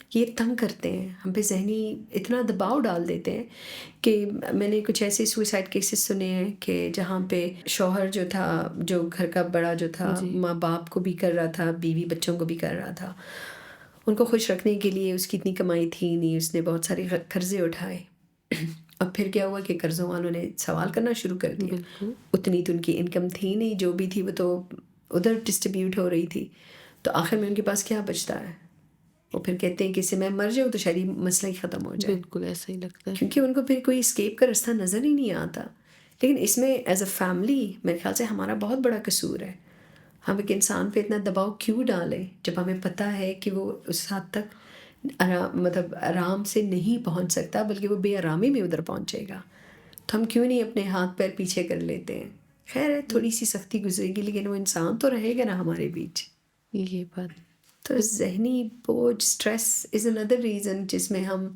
کہ یہ تنگ کرتے ہیں ہم پہ، ذہنی اتنا دباؤ ڈال دیتے ہیں کہ میں نے کچھ ایسے سوئسائڈ کیسز سنے ہیں کہ جہاں پہ شوہر جو تھا، جو گھر کا بڑا جو تھا، ماں باپ کو بھی کر رہا تھا، بیوی بچوں کو بھی کر رہا تھا، ان کو خوش رکھنے کے لیے اس کی اتنی کمائی تھی نہیں، اس نے بہت سارے قرضے اٹھائے. اب پھر کیا ہوا کہ قرضوں والوں نے سوال کرنا شروع کر دیا. اتنی تو ان کی انکم تھی نہیں، جو بھی تھی وہ تو ادھر ڈسٹریبیوٹ ہو رہی تھی. تو آخر میں ان کے پاس کیا بچتا ہے؟ وہ پھر کہتے ہیں کہ اس سے میں مر جاؤں تو شاید مسئلہ ہی ختم ہو جائے. بالکل ایسا ہی لگتا ہے، کیونکہ ان کو پھر کوئی اسکیپ کا راستہ نظر ہی نہیں آتا لیکن اس میں ایز اے فیملی میرے خیال سے ہمارا بہت بڑا قصور ہے. ہم ایک انسان پہ اتنا دباؤ کیوں ڈالیں جب ہمیں پتہ ہے کہ وہ اس حد تک مطلب آرام سے نہیں پہنچ سکتا بلکہ وہ بے آرامی میں ادھر پہنچے گا. تو ہم کیوں نہیں اپنے ہاتھ پیر پیچھے کر لیتے ہیں. خیر ہے تھوڑی سی سختی گزرے گی لیکن وہ انسان تو رہے گا نا ہمارے بیچ. یہ بات تو ذہنی بوجھ اسٹریس از اندر ریزن جس میں ہم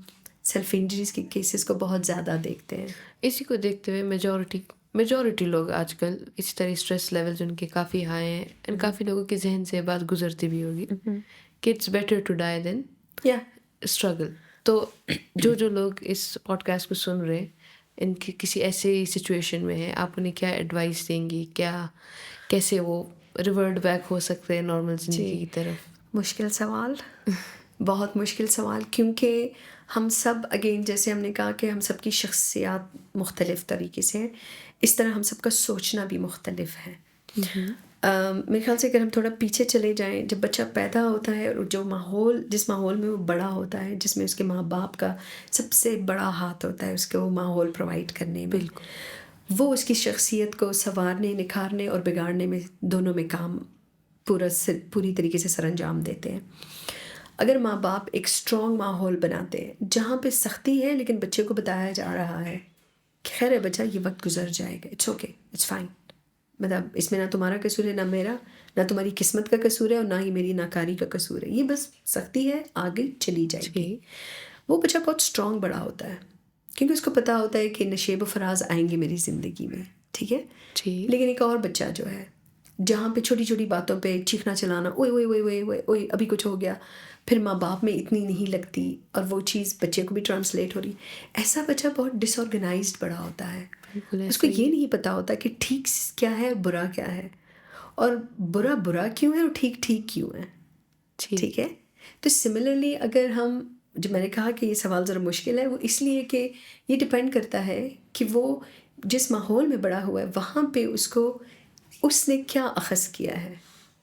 سیلف انجریز کے کیسز کو بہت زیادہ دیکھتے ہیں. اسی کو دیکھتے ہوئے میجورٹی لوگ آج کل اس طرح اسٹریس لیولز ان کے کافی ہائی ہیں اینڈ کافی لوگوں کے ذہن سے بات گزرتی بھی ہوگی کہ it's better to die than struggle. تو جو لوگ اس پوڈ کاسٹ کو سن رہے ہیں ان کی کسی ایسے سچویشن میں ہے آپ انہیں کیا ایڈوائس دیں گی, کیسے وہ ریورٹ بیک ہو سکتے ہیں نارمل زندگی کی طرف؟ مشکل سوال, بہت مشکل سوال, کیونکہ ہم سب اگین جیسے ہم نے کہا کہ ہم سب کی شخصیات مختلف طریقے سے ہیں, اس طرح ہم سب کا سوچنا بھی مختلف ہے. میرے خیال سے اگر ہم تھوڑا پیچھے چلے جائیں, جب بچہ پیدا ہوتا ہے اور جس ماحول میں وہ بڑا ہوتا ہے, جس میں اس کے ماں باپ کا سب سے بڑا ہاتھ ہوتا ہے اس کو وہ ماحول پرووائڈ کرنے میں, وہ اس کی شخصیت کو سنوارنے, نکھارنے اور بگاڑنے میں دونوں میں کام پوری طریقے سے سر انجام دیتے ہیں. اگر ماں باپ ایک اسٹرانگ ماحول بناتے ہیں جہاں پہ سختی ہے لیکن بچے کو بتایا جا رہا ہے کہ خیر ہے بچہ یہ وقت گزر جائے گا, اٹس اوکے, اٹس فائن, مطلب اس میں نہ تمہارا قصور ہے نہ میرا, نہ تمہاری قسمت کا قصور ہے اور نہ ہی میری ناکاری کا قصور ہے, یہ بس سختی ہے, آگے چلی جائے گی. وہ بچہ بہت اسٹرانگ بڑا ہوتا ہے کیونکہ اس کو پتہ ہوتا ہے کہ نشیب و فراز آئیں گے میری زندگی میں, ٹھیک ہے. لیکن ایک اور بچہ جو ہے جہاں پہ چھوٹی چھوٹی باتوں پہ چیخنا چلانا, اوئے اوئے اوئے اوئے اوئے اوئے ابھی کچھ ہو گیا, پھر ماں باپ میں اتنی نہیں لگتی اور وہ چیز بچے کو بھی ٹرانسلیٹ ہو رہی, ایسا بچہ بہت ڈس آرگنائزڈ بڑا ہوتا ہے. اس کو یہ نہیں پتہ ہوتا کہ ٹھیک کیا ہے اور برا کیا ہے, اور برا کیوں ہے اور ٹھیک کیوں ہے, ٹھیک ہے. تو سملرلی اگر ہم, جو میں نے کہا کہ یہ سوال ذرا مشکل ہے, وہ اس لیے کہ یہ ڈپینڈ کرتا ہے کہ وہ جس ماحول میں بڑا ہوا ہے وہاں پہ اس نے کیا اخذ کیا ہے,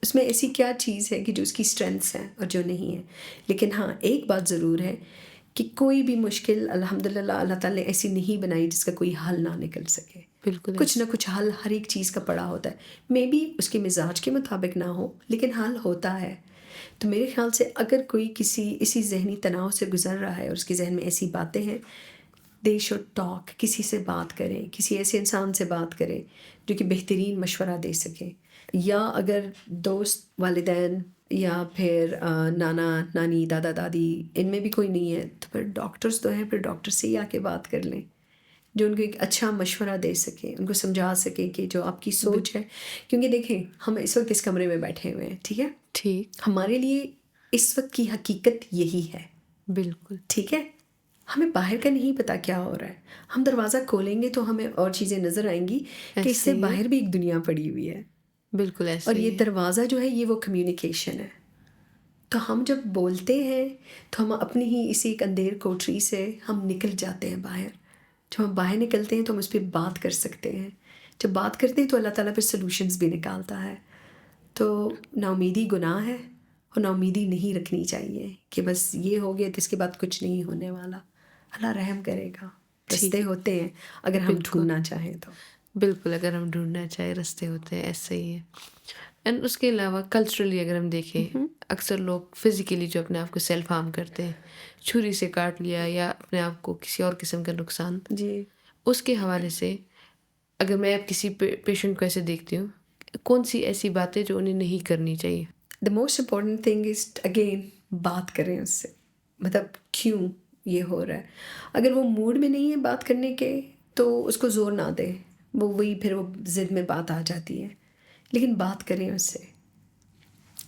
اس میں ایسی کیا چیز ہے کہ جو اس کی اسٹرینتھس ہیں اور جو نہیں ہے. لیکن ہاں ایک بات ضرور ہے کہ کوئی بھی مشکل الحمدللہ اللہ تعالیٰ نے ایسی نہیں بنائی جس کا کوئی حل نہ نکل سکے. بالکل کچھ نہ کچھ حل ہر ایک چیز کا پڑا ہوتا ہے, مے بی اس کے مزاج کے مطابق نہ ہو لیکن حل ہوتا ہے. تو میرے خیال سے اگر کوئی اسی ذہنی تناؤ سے گزر رہا ہے اور اس کے ذہن میں ایسی باتیں ہیں, دے شوڈ ٹاک, کسی سے بات کریں, کسی ایسے انسان سے بات کریں جو کہ بہترین مشورہ دے سکے. یا اگر دوست, والدین یا پھر نانا نانی, دادا دادی, ان میں بھی کوئی نہیں ہے تو پھر ڈاکٹرز تو ہیں, پھر ڈاکٹر سے ہی آ کے بات کر لیں جو ان کو ایک اچھا مشورہ دے سکے, ان کو سمجھا سکے کہ جو آپ کی سوچ ہے. کیونکہ دیکھیں ہم اس وقت اس کمرے میں بیٹھے ہوئے ہیں, ٹھیک ہے, ہمارے لیے اس وقت کی حقیقت یہی ہے, بالکل ٹھیک ہے. ہمیں باہر کا نہیں پتا کیا ہو رہا ہے, ہم دروازہ کھولیں گے تو ہمیں اور چیزیں نظر آئیں گی کہ اس سے باہر بھی ایک دنیا پڑی ہوئی ہے. بالکل ایسے, اور یہ دروازہ جو ہے یہ وہ کمیونیکیشن ہے. تو ہم جب بولتے ہیں تو ہم اپنی ہی اسی ایک اندھیر کوٹری سے ہم نکل جاتے ہیں باہر. جب ہم باہر نکلتے ہیں تو ہم اس پہ بات کر سکتے ہیں, جب بات کرتے ہیں تو اللہ تعالیٰ پھر سلوشنز بھی نکالتا ہے. تو نا امیدی گناہ ہے اور نا امیدی نہیں رکھنی چاہیے کہ بس یہ ہو گیا تو اس کے بعد کچھ نہیں ہونے والا. اللہ رحم کرے گا, رستے ہوتے ہیں اگر ہم ڈھونڈنا چاہیں تو. بالکل اگر ہم ڈھونڈنا چاہیں رستے ہوتے ہیں, ایسا ہی ہے. اینڈ اس کے علاوہ کلچرلی اگر ہم دیکھیں, اکثر لوگ فزیکلی جو اپنے آپ کو سیلف ہارم کرتے ہیں, چھری سے کاٹ لیا یا اپنے آپ کو کسی اور قسم کا نقصان, اس کے حوالے سے اگر میں اب کسی پیشنٹ کو ایسے دیکھتی ہوں, کون سی ایسی باتیں جو انہیں نہیں کرنی چاہیے؟ The most important thing is again بات کریں اس سے, مطلب کیوں یہ ہو رہا ہے. اگر وہ موڈ میں نہیں ہے بات کرنے کے تو اس کو زور نہ دیں, وہی پھر وہ ضد میں بات آ جاتی ہے. لیکن بات کریں اس سے.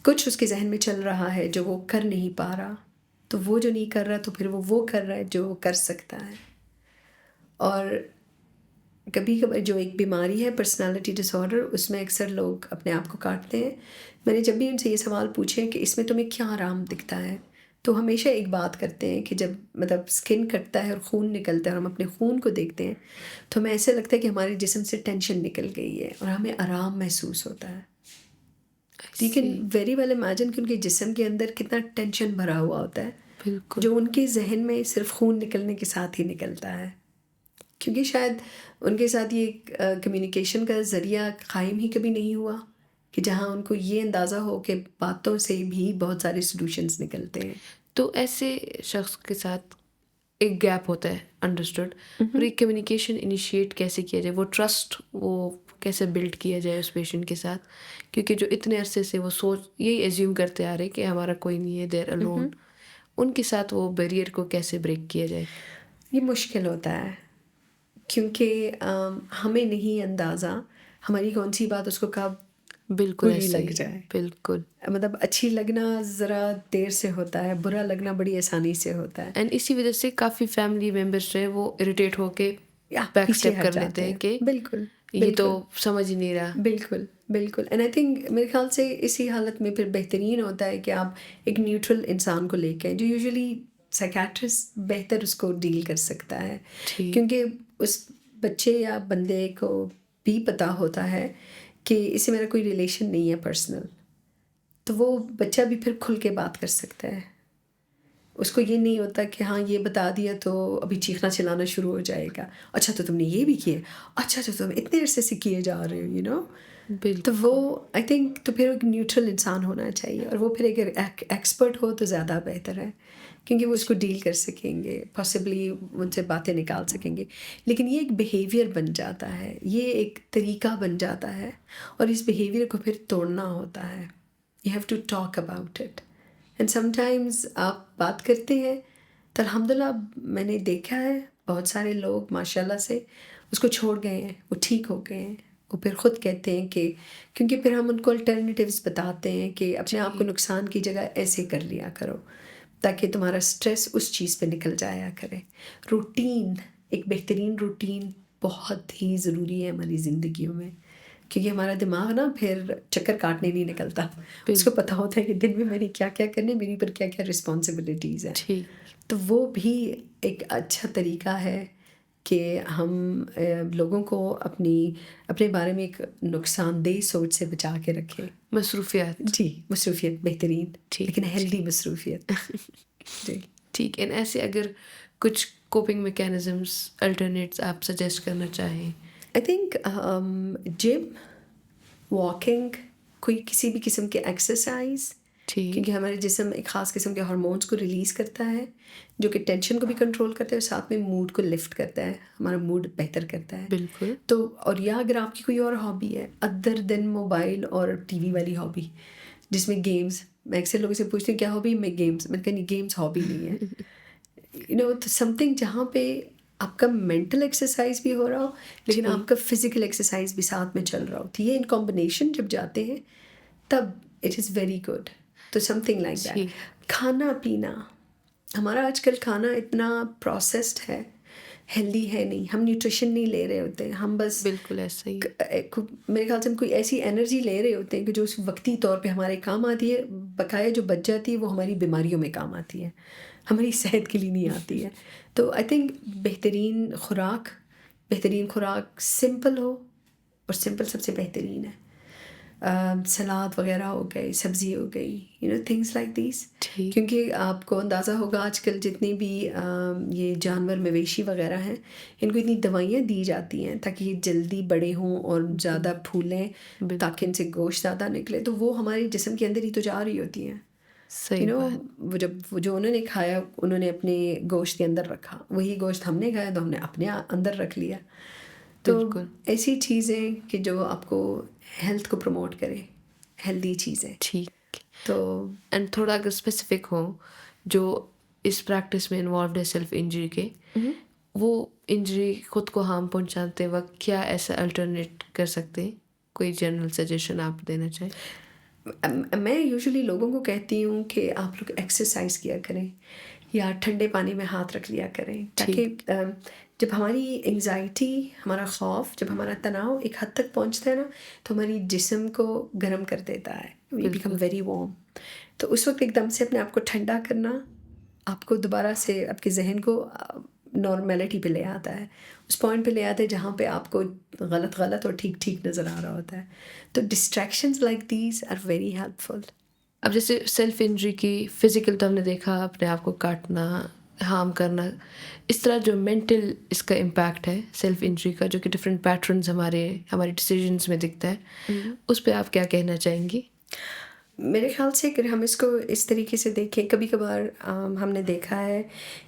کچھ اس کے ذہن میں چل رہا ہے جو وہ کر نہیں پا رہا, تو وہ جو نہیں کر رہا تو پھر وہ کر رہا ہے جو وہ کر سکتا ہے. اور کبھی کبھی جو ایک بیماری ہے پرسنالٹی ڈس آرڈر, اس میں اکثر لوگ اپنے آپ کو کاٹتے ہیں. میں نے جب بھی ان سے یہ سوال پوچھے کہ اس میں تمہیں کیا آرام دکھتا ہے, تو ہمیشہ ایک بات کرتے ہیں کہ جب مطلب اسکن کٹتا ہے اور خون نکلتا ہے اور ہم اپنے خون کو دیکھتے ہیں تو ہمیں ایسے لگتا ہے کہ ہمارے جسم سے ٹینشن نکل گئی ہے اور ہمیں آرام محسوس ہوتا ہے. You can very well imagine کہ ان کے جسم کے اندر کتنا ٹینشن بھرا ہوا ہوتا ہے, بالکل, جو ان کے ذہن میں صرف خون نکلنے کے ساتھ ہی نکلتا ہے. کیونکہ شاید ان کے ساتھ یہ کمیونیکیشن کا ذریعہ قائم ہی کبھی نہیں ہوا کہ جہاں ان کو یہ اندازہ ہو کہ باتوں سے بھی بہت سارے سلوشنز نکلتے ہیں. تو ایسے شخص کے ساتھ ایک گیپ ہوتا ہے، انڈرسٹوڈ، اور ایک کمیونیکیشن انیشیٹ کیسے کیا جائے، وہ ٹرسٹ وہ کیسے بلڈ کیا جائے اس پیشنٹ کے ساتھ، کیونکہ جو اتنے عرصے سے وہ یہی ایزیوم کرتے آ رہے کہ ہمارا کوئی نہیں ہے، دیر الون، ان کے ساتھ وہ بیریئر کو کیسے بریک کیا جائے؟ یہ مشکل ہوتا ہے کیونکہ ہمیں نہیں اندازہ ہماری کون سی بات اس کو کب بالکل بری ایسے لگ ہی، جائے. بالکل. مطلب اچھی لگنا ذرا دیر سے ہوتا ہے، برا لگنا بڑی آسانی سے ہوتا ہے. اینڈ اسی وجہ سے کافی فیملی ممبرس جو ہے وہ اریٹیٹ ہو کے یا بیک پیچھے اسٹیپ ہٹ کر جاتے لیتے ہیں ہیں. کہ بالکل یہ تو سمجھ ہی نہیں رہا. بالکل بالکل. اینڈ آئی تھنک میرے خیال سے اسی حالت میں پھر بہترین ہوتا ہے کہ آپ ایک نیوٹرل انسان کو لے کے، جو یوزلی سائیکیٹرسٹ بہتر اس کو ڈیل کر سکتا ہے، کیونکہ اس بچے یا بندے کو بھی پتہ ہوتا ہے کہ اس سے میرا کوئی ریلیشن نہیں ہے پرسنل، تو وہ بچہ بھی پھر کھل کے بات کر سکتا ہے. اس کو یہ نہیں ہوتا کہ ہاں یہ بتا دیا تو ابھی چیخنا چلانا شروع ہو جائے گا، اچھا تو تم نے یہ بھی کیا، اچھا تو تم اتنے عرصے سے کیے جا رہے ہو، بالکل. تو وہ آئی تھنک تو پھر ایک نیوٹرل انسان ہونا چاہیے، اور وہ پھر ایک ایکسپرٹ ہو تو زیادہ بہتر ہے، کیونکہ وہ اس کو ڈیل کر سکیں گے، پاسبلی ان سے باتیں نکال سکیں گے. لیکن یہ ایک بیہیویئر بن جاتا ہے، یہ ایک طریقہ بن جاتا ہے، اور اس بیہیویئر کو پھر توڑنا ہوتا ہے. You have to talk about it. And sometimes آپ بات کرتے ہیں تو الحمدللہ میں نے دیکھا ہے بہت سارے لوگ ماشاء اللہ سے اس کو چھوڑ گئے ہیں، وہ ٹھیک ہو گئے ہیں. وہ پھر خود کہتے ہیں کہ کیونکہ پھر ہم ان کو الٹرنیٹیوز بتاتے ہیں کہ اپنے آپ کو نقصان کی جگہ ایسے کر لیا کرو تاکہ تمہارا اسٹریس اس چیز پہ نکل جایا کرے. روٹین، ایک بہترین روٹین بہت ہی ضروری ہے ہماری زندگیوں میں، کیونکہ ہمارا دماغ نا پھر چکر کاٹنے نہیں نکلتا. اس کو پتہ ہوتا ہے کہ دن میں میں نے کیا کیا کرنے، میری پر کیا کیا رسپانسبلٹیز ہیں. تو وہ بھی ایک اچھا طریقہ ہے کہ ہم لوگوں کو اپنے بارے میں ایک نقصان دہ سوچ سے بچا کے رکھیں. مصروفیات، جی مصروفیت بہترین، لیکن ہیلدی مصروفیت. جی ٹھیک. اینڈ ایسے اگر کچھ کوپنگ میکینزمس الٹرنیٹس آپ سجیسٹ کرنا چاہیں؟ آئی تھنک جم، واکنگ، کوئی کسی بھی قسم کے ایکسرسائز، کیونکہ ہمارے جسم ایک خاص قسم کے ہارمونس کو ریلیز کرتا ہے جو کہ ٹینشن کو بھی کنٹرول کرتا ہے اور ساتھ میں موڈ کو لفٹ کرتا ہے، ہمارا موڈ بہتر کرتا ہے. بالکل. تو اور یا اگر آپ کی کوئی اور ہابی ہے ادر دین موبائل اور ٹی وی والی ہابی جس میں گیمز، میں اکثر لوگوں سے پوچھتی ہوں کیا ہابی، میں گیمز، میں کہیں گیمز ہابی نہیں ہے. تو سم تھنگ جہاں پہ آپ کا مینٹل ایکسرسائز بھی ہو رہا ہو لیکن آپ کا فزیکل ایکسرسائز بھی ساتھ میں چل رہا ہو، تو یہ ان کمبینیشن جب جاتے ہیں تب اٹ از ویری گڈ. تو سم تھنگ لائک دیٹ. کھانا پینا، ہمارا آج کل کھانا اتنا پروسیسڈ ہے، ہیلدی ہے نہیں، ہم نیوٹریشن نہیں لے رہے ہوتے، ہم بس بالکل ایسا ہی. میرے خیال سے ہم کوئی ایسی انرجی لے رہے ہوتے ہیں کہ جو اس وقتی طور پہ ہمارے کام آتی ہے، بقایا جو بچ جاتی ہے وہ ہماری بیماریوں میں کام آتی ہے، ہماری صحت کے لیے نہیں آتی ہے. تو آئی تھنک بہترین خوراک سمپل ہو، اور سمپل سب سے بہترین ہے. سلاد وغیرہ ہو گئی، سبزی ہو گئی، تھنگس لائک دیس. کیونکہ آپ کو اندازہ ہوگا آج کل جتنی بھی یہ جانور مویشی وغیرہ ہیں ان کو اتنی دوائیاں دی جاتی ہیں تاکہ یہ جلدی بڑے ہوں اور زیادہ پھولیں تاکہ ان سے گوشت زیادہ نکلے، تو وہ ہمارے جسم کے اندر ہی تو جا رہی ہوتی ہیں. وہ جو انہوں نے کھایا انہوں نے اپنے گوشت کے اندر رکھا، وہی گوشت ہم نے کھایا تو ہم نے اپنے اندر رکھ لیا. تو ایسی چیزیں کہ جو آپ کو ہیلتھ کو پروموٹ کرے، ہیلدی چیزیں. ٹھیک. تو اینڈ تھوڑا اگر اسپیسیفک ہوں جو اس پریکٹس میں انوالوڈ ہے سیلف انجری کے، وہ انجری خود کو ہارم پہنچاتے وقت کیا ایسا الٹرنیٹ کر سکتے؟ کوئی جنرل سجیشن آپ دینا چاہیں؟ میں یوزلی لوگوں کو کہتی ہوں کہ آپ لوگ ایکسرسائز کیا کریں یا ٹھنڈے پانی میں ہاتھ رکھ لیا کریں، تاکہ جب ہماری انگزائٹی، ہمارا خوف، جب ہمارا تناؤ ایک حد تک پہنچتا ہے نا تو ہماری جسم کو گرم کر دیتا ہے، وی بیکم ویری وارم. تو اس وقت ایک دم سے اپنے آپ کو ٹھنڈا کرنا آپ کو دوبارہ سے آپ کے ذہن کو نارمیلٹی پہ لے آتا ہے، اس پوائنٹ پہ لے آتا ہے جہاں پہ آپ کو غلط اور ٹھیک نظر آ رہا ہوتا ہے. تو distractions like these are very helpful. اب جیسے سیلف انجری کی فزیکل تو ہم نے دیکھا اپنے آپ کو کاٹنا، ہارم کرنا. اس طرح جو مینٹل اس کا امپیکٹ ہے سیلف انجری کا، جو کہ ڈفرینٹ پیٹرنز ہمارے ڈیسیجنس میں دکھتا ہے، اس پہ آپ کیا کہنا چاہیں گی؟ میرے خیال سے اگر ہم اس کو اس طریقے سے دیکھیں، کبھی کبھار ہم نے دیکھا ہے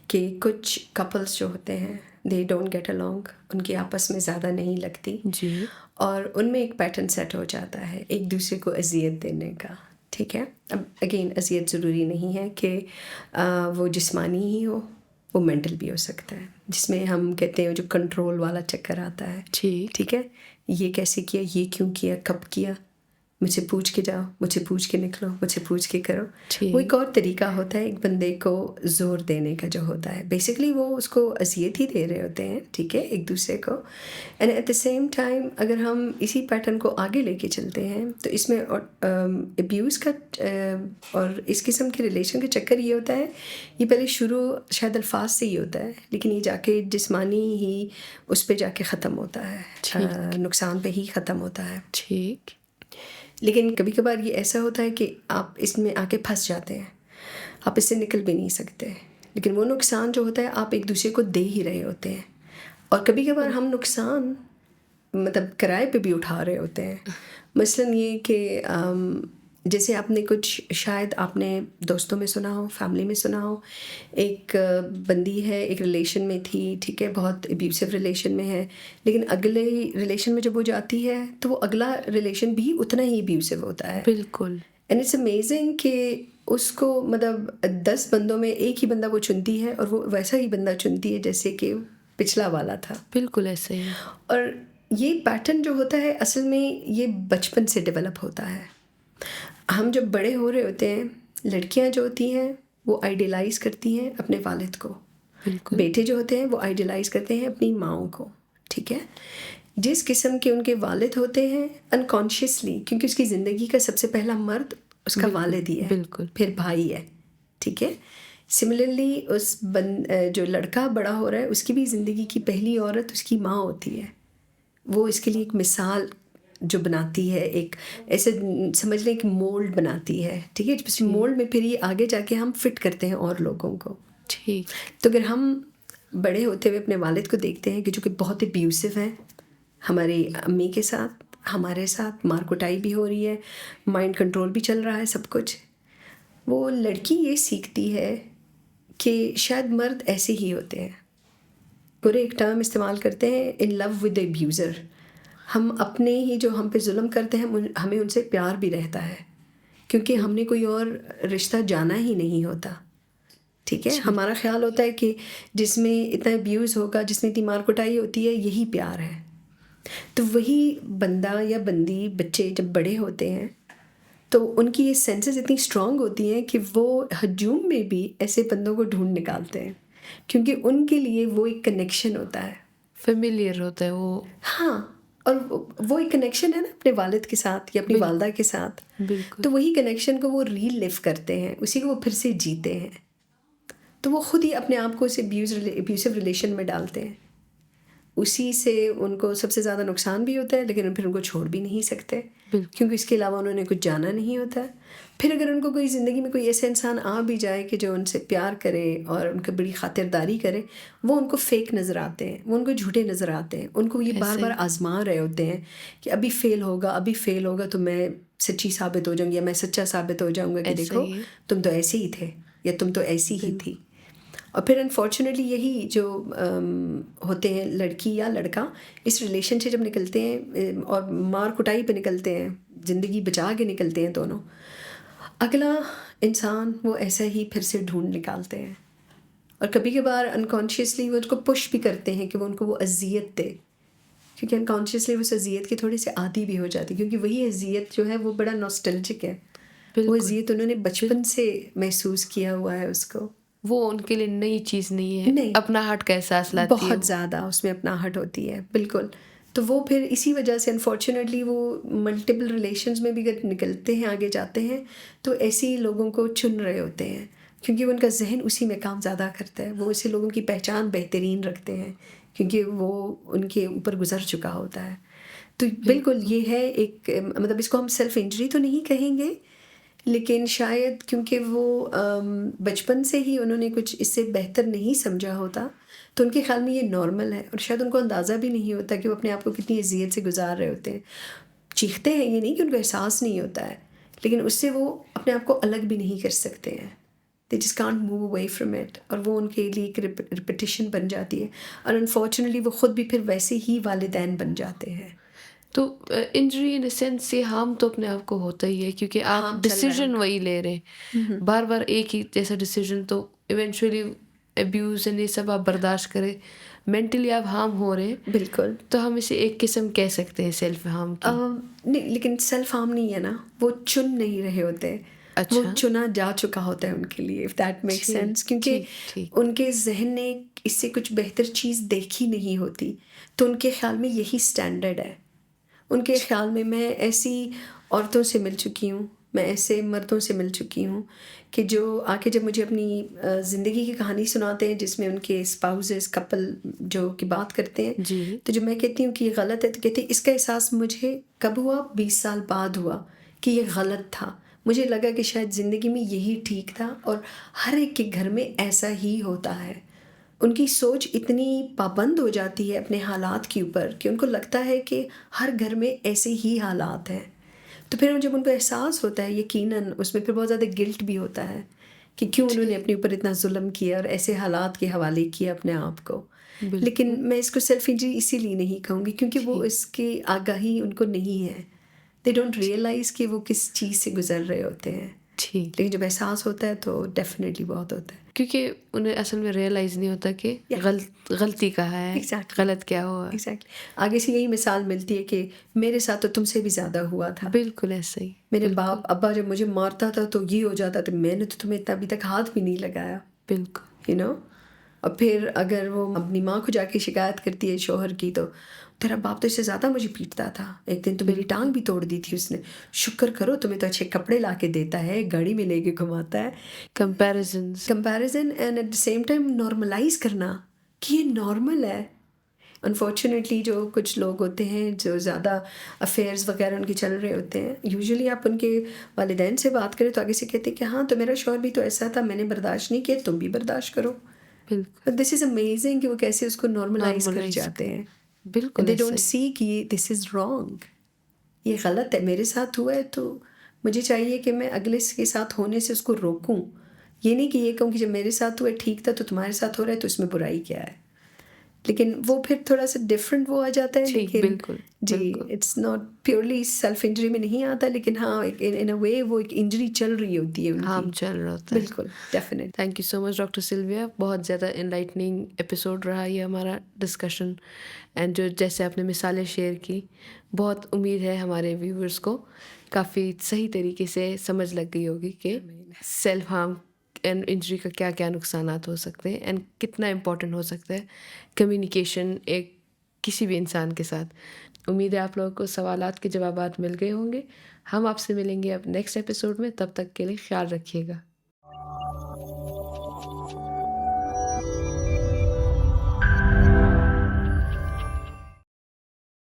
کہ کچھ کپلس جو ہوتے ہیں دے ڈونٹ گیٹ along، ان کی آپس میں زیادہ نہیں لگتی، جی. اور ان میں ایک پیٹرن سیٹ ہو جاتا ہے ایک دوسرے کو اذیت دینے کا. ٹھیک ہے، اب اگین اذیت ضروری نہیں ہے کہ وہ جسمانی ہی ہو، وہ مینٹل بھی ہو سکتا ہے، جس میں ہم کہتے ہیں جو کنٹرول والا چکر آتا ہے. ٹھیک ہے، یہ کیسے کیا، یہ کیوں کیا، کب کیا، مجھ سے پوچھ کے جاؤ، مجھ سے پوچھ کے نکلو، مجھ سے پوچھ کے کرو. وہ ایک اور طریقہ ہوتا ہے ایک بندے کو زور دینے کا جو ہوتا ہے. بیسکلی وہ اس کو اذیت ہی دے رہے ہوتے ہیں، ٹھیک ہے، ایک دوسرے کو. And at the same time اگر ہم اسی پیٹرن کو آگے لے کے چلتے ہیں تو اس میں ابیوز کا اور اس قسم کے ریلیشن کا چکر یہ ہوتا ہے، یہ پہلے شروع شاید الفاظ سے ہی ہوتا ہے، لیکن یہ جا کے جسمانی ہی اس پہ جا کے ختم ہوتا ہے، نقصان پہ ہی ختم ہوتا ہے. ٹھیک. لیکن کبھی کبھار یہ ایسا ہوتا ہے کہ آپ اس میں آ کے پھنس جاتے ہیں، آپ اس سے نکل بھی نہیں سکتے، لیکن وہ نقصان جو ہوتا ہے آپ ایک دوسرے کو دے ہی رہے ہوتے ہیں. اور کبھی کبھار ہم نقصان مطلب کرائے پہ بھی اٹھا رہے ہوتے ہیں. مثلاً یہ کہ جیسے آپ نے کچھ شاید آپ نے دوستوں میں سنا ہو، فیملی میں سنا ہو، ایک بندی ہے ایک ریلیشن میں تھی، ٹھیک ہے، بہت ابیوسو ریلیشن میں ہے، لیکن اگلے ریلیشن میں جب وہ جاتی ہے تو وہ اگلا ریلیشن بھی اتنا ہی ابیوسو ہوتا ہے. بالکل. اینڈ اٹس امیزنگ کہ اس کو مطلب 10 بندوں میں ایک ہی بندہ وہ چنتی ہے، اور وہ ویسا ہی بندہ چنتی ہے جیسے کہ پچھلا والا تھا. بالکل ایسے ہی. اور یہ پیٹرن جو ہوتا ہے اصل میں یہ بچپن سے ڈیولپ ہوتا ہے. ہم جب بڑے ہو رہے ہوتے ہیں، لڑکیاں جو ہوتی ہیں وہ آئیڈیلائز کرتی ہیں اپنے والد کو، بالکل. بیٹے جو ہوتے ہیں وہ آئیڈیلائز کرتے ہیں اپنی ماؤں کو. ٹھیک ہے، جس قسم کے ان کے والد ہوتے ہیں انکانشیسلی، کیونکہ اس کی زندگی کا سب سے پہلا مرد اس کا والد ہی ہے، بالکل. پھر بھائی ہے. ٹھیک ہے، سملرلی اس جو لڑکا بڑا ہو رہا ہے اس کی بھی زندگی کی پہلی عورت اس کی ماں ہوتی ہے. وہ اس کے لیے ایک مثال جو بناتی ہے، ایک ایسے سمجھ لیں کہ مولڈ بناتی ہے. ٹھیک ہے، اس مولڈ میں پھر یہ آگے جا کے ہم فٹ کرتے ہیں اور لوگوں کو. ٹھیک. تو اگر ہم بڑے ہوتے ہوئے اپنے والد کو دیکھتے ہیں کہ جو کہ بہت ابیوسو ہیں ہماری امی کے ساتھ، ہمارے ساتھ مار کٹائی بھی ہو رہی ہے، مائنڈ کنٹرول بھی چل رہا ہے، سب کچھ، وہ لڑکی یہ سیکھتی ہے کہ شاید مرد ایسے ہی ہوتے ہیں. پورے ایک ٹرم استعمال کرتے ہیں ان لو ود دا ابیوزر. ہم اپنے ہی جو ہم پہ ظلم کرتے ہیں ہمیں ان سے پیار بھی رہتا ہے، کیونکہ ہم نے کوئی اور رشتہ جانا ہی نہیں ہوتا. ٹھیک ہے، ہمارا خیال ہوتا ہے کہ جس میں اتنا ابیوز ہوگا، جس میں اتنی مار کٹائی ہوتی ہے، یہی پیار ہے. تو وہی بندہ یا بندی، بچے جب بڑے ہوتے ہیں تو ان کی یہ سینسز اتنی اسٹرانگ ہوتی ہیں کہ وہ ہجوم میں بھی ایسے بندوں کو ڈھونڈ نکالتے ہیں، کیونکہ ان کے لیے وہ ایک کنیکشن ہوتا ہے، فیملیئر ہوتا ہے وہ. ہاں، اور وہ ایک کنیکشن ہے نا اپنے والد کے ساتھ یا اپنی والدہ کے ساتھ. بالکل. تو وہی کنیکشن کو وہ ری لیو کرتے ہیں، اسی کو وہ پھر سے جیتے ہیں. تو وہ خود ہی اپنے آپ کو اس ابیوسو ریلیشن میں ڈالتے ہیں. اسی سے ان کو سب سے زیادہ نقصان بھی ہوتا ہے، لیکن پھر ان کو چھوڑ بھی نہیں سکتے، کیونکہ اس کے علاوہ انہوں نے کچھ جانا نہیں ہوتا. پھر اگر ان کو کوئی زندگی میں کوئی ایسا انسان آ بھی جائے کہ جو ان سے پیار کرے اور ان کی بڑی خاطرداری کرے، وہ ان کو فیک نظر آتے ہیں، وہ ان کو جھوٹے نظر آتے ہیں. ان کو یہ بار بار آزما رہے ہوتے ہیں کہ ابھی فیل ہوگا تو میں سچی ثابت ہو جاؤں گی، یا میں سچا ثابت ہو جاؤں گا کہ دیکھو تم تو ایسے ہی تھے، یا تم تو ایسی ہی تھی. اور پھر انفارچونیٹلی یہی جو ہوتے ہیں لڑکی یا لڑکا اس ریلیشن سے جب نکلتے ہیں اور مار کٹائی پہ نکلتے ہیں، زندگی بچا کے نکلتے ہیں دونوں، اگلا انسان وہ ایسا ہی پھر سے ڈھونڈ نکالتے ہیں. اور کبھی کبھار انکانشیسلی وہ اس کو پش بھی کرتے ہیں کہ وہ ان کو وہ اذیت دے، کیونکہ انکانشیسلی وہ اس اذیت کے تھوڑے سے عادی بھی ہو جاتی، کیونکہ وہی اذیت جو ہے وہ بڑا ناسٹلجک ہے. وہ اذیت انہوں نے بچپن سے محسوس کیا ہوا ہے، اس کو وہ ان کے لیے نئی چیز نہیں ہے، اپنا ہٹ کا احساس لاتی ہے، بہت زیادہ اس میں اپنا ہٹ ہوتی ہے. بالکل. تو وہ پھر اسی وجہ سے انفارچونیٹلی وہ ملٹیپل ریلیشنز میں بھی اگر نکلتے ہیں، آگے جاتے ہیں، تو ایسے لوگوں کو چن رہے ہوتے ہیں، کیونکہ ان کا ذہن اسی میں کام زیادہ کرتا ہے. وہ ایسے لوگوں کی پہچان بہترین رکھتے ہیں کیونکہ وہ ان کے اوپر گزر چکا ہوتا ہے. تو بالکل یہ ہے ایک مطلب اس کو ہم سیلف انجری تو نہیں کہیں گے، لیکن شاید کیونکہ وہ بچپن سے ہی انہوں نے کچھ اس سے بہتر نہیں سمجھا ہوتا تو ان کے خیال میں یہ نارمل ہے، اور شاید ان کو اندازہ بھی نہیں ہوتا کہ وہ اپنے آپ کو کتنی اذیت سے گزار رہے ہوتے ہیں. چیختے ہیں، یہ نہیں کہ ان کو احساس نہیں ہوتا ہے، لیکن اس سے وہ اپنے آپ کو الگ بھی نہیں کر سکتے ہیں. they just can't move away from it، اور وہ ان کے لیے ایک ریپیٹیشن بن جاتی ہے، اور انفارچونیٹلی وہ خود بھی پھر ویسے ہی والدین بن جاتے ہیں. تو انجری ان سینس یہ ہارم تو اپنے آپ کو ہوتا ہی ہے، کیونکہ آپ ہارم چل رہا ہے ڈیسیژن ان کا. وہی لے رہے ہیں بار بار ایک ہی جیسا ڈیسیژن، تو ایونچولی ابیوز اینڈ یہ سب آپ برداشت کریں، مینٹلی آپ ہارم ہو رہے ہیں. بالکل. تو ہم اسے ایک قسم کہہ سکتے ہیں سیلف ہارم کی. نہیں، لیکن سیلف ہارم نہیں ہے نا، وہ چن نہیں رہے ہوتے، وہ اچھا، چنا جا چکا ہوتا ہے ان کے لیے، if that makes ٹھیک sense، کیونکہ ٹھیک ٹھیک. ان کے ذہن نے اس سے کچھ بہتر چیز دیکھی نہیں ہوتی، تو ان کے خیال میں یہی سٹینڈرڈ ہے. ان کے خیال میں ایسی عورتوں سے مل چکی ہوں، میں ایسے مردوں سے مل چکی ہوں کہ جو آ کے جب مجھے اپنی زندگی کی کہانی سناتے ہیں جس میں ان کے اسپاؤزز کپل جو کی بات کرتے ہیں، جی تو جب میں کہتی ہوں کہ یہ غلط ہے تو کہتے ہیں اس کا احساس مجھے کب ہوا؟ 20 سال بعد ہوا کہ یہ غلط تھا. مجھے لگا کہ شاید زندگی میں یہی ٹھیک تھا، اور ہر ایک کے گھر میں ایسا ہی ہوتا ہے. ان کی سوچ اتنی پابند ہو جاتی ہے اپنے حالات کے اوپر کہ ان کو لگتا ہے کہ ہر گھر میں ایسے ہی حالات ہیں. تو پھر جب ان کو احساس ہوتا ہے، یقیناً اس میں پھر بہت زیادہ گلٹ بھی ہوتا ہے کہ کیوں انہوں نے اپنے اوپر اتنا ظلم کیا اور ایسے حالات کے حوالے کیا اپنے آپ کو. لیکن بالکل میں اس کو سیلف انجری اسی لیے نہیں کہوں گی کیونکہ وہ ٹھیک اس کی آگاہی ان کو نہیں ہے. دے ڈونٹ ریئلائز کہ وہ کس چیز سے گزر رہے ہوتے ہیں، ٹھیک. لیکن جب احساس ہوتا ہے تو ڈیفینیٹلی بہت ہوتا ہے. کیونکہ انہیں اصل میں ریئلائز نہیں ہوتا کہ غلطی کہاں ہے، ایگزیکٹلی غلط کیا ہوا. ایگزیکٹلی. آگے سے یہی مثال ملتی ہے کہ میرے ساتھ تو تم سے بھی زیادہ ہوا تھا. بالکل ایسا ہی. میرے بالکل باپ ابا جب مجھے مارتا تھا تو یہ ہو جاتا تھا، میں نے تو تمہیں ابھی تک ہاتھ بھی نہیں لگایا. بالکل. اور پھر اگر وہ اپنی ماں کو جا کے شکایت کرتی ہے شوہر کی، تو تیرا باپ تو اس سے زیادہ مجھے پیٹتا تھا، ایک دن تو میری ٹانگ بھی توڑ دی تھی اس نے، شکر کرو تمہیں تو اچھے کپڑے لا کے دیتا ہے، گاڑی میں لے کے گھماتا ہے. Comparison and at the same time normalize کرنا کہ یہ نارمل ہے. انفارچونیٹلی جو کچھ لوگ ہوتے ہیں جو زیادہ افیئرز وغیرہ ان کے چل رہے ہوتے ہیں، یوزلی آپ ان کے والدین سے بات کریں تو آگے سے کہتے ہیں کہ ہاں تو میرا شوہر بھی تو ایسا تھا، میں نے برداشت نہیں کیا، تم بھی برداشت کرو. بالکل دس از امیزنگ کہ وہ کیسے اس کو نارملائز کر نارملائز جاتے ہیں. بالکل دے ایسا ڈونٹ ہی. سی کہ دس از رانگ، یہ غلط ہے، میرے ساتھ ہوا ہے تو مجھے چاہیے کہ میں اگلے کے ساتھ ہونے سے اس کو روکوں. یہ نہیں کہ یہ کہوں کہ جب میرے ساتھ ہوا ہے ٹھیک تھا تو تمہارے ساتھ ہو رہا ہے تو اس میں برائی کیا ہے. لیکن وہ پھر تھوڑا سا ڈفرینٹ وہ آ جاتا ہے. ٹھیک. لیکن بالکل جی بالکل. It's not purely self injury میں نہیں آتا، لیکن ہاں ان اے وے وہ ایک انجری چل رہی ہوتی ہے ان ہاں کی. چل رہا ہوتا ہے. بالکل definite. Thank you so much doctor Sylvia, بہت زیادہ انلائٹننگ ایپیسوڈ رہا یہ ہمارا ڈسکشن، اینڈ جو جیسے آپ نے مثالیں شیئر کی، بہت امید ہے ہمارے ویورز کو کافی صحیح طریقے سے سمجھ لگ گئی ہوگی کہ سیلف ہارم اینڈ انجری کا کیا کیا نقصانات ہو سکتے ہیں، اینڈ کتنا امپورٹنٹ ہو سکتا ہے کمیونیکیشن ایک کسی بھی انسان کے ساتھ. امید ہے آپ لوگوں کو سوالات کے جوابات مل گئے ہوں گے. ہم آپ سے ملیں گے اب نیکسٹ ایپیسوڈ میں، تب تک کے لیے خیال رکھیے گا.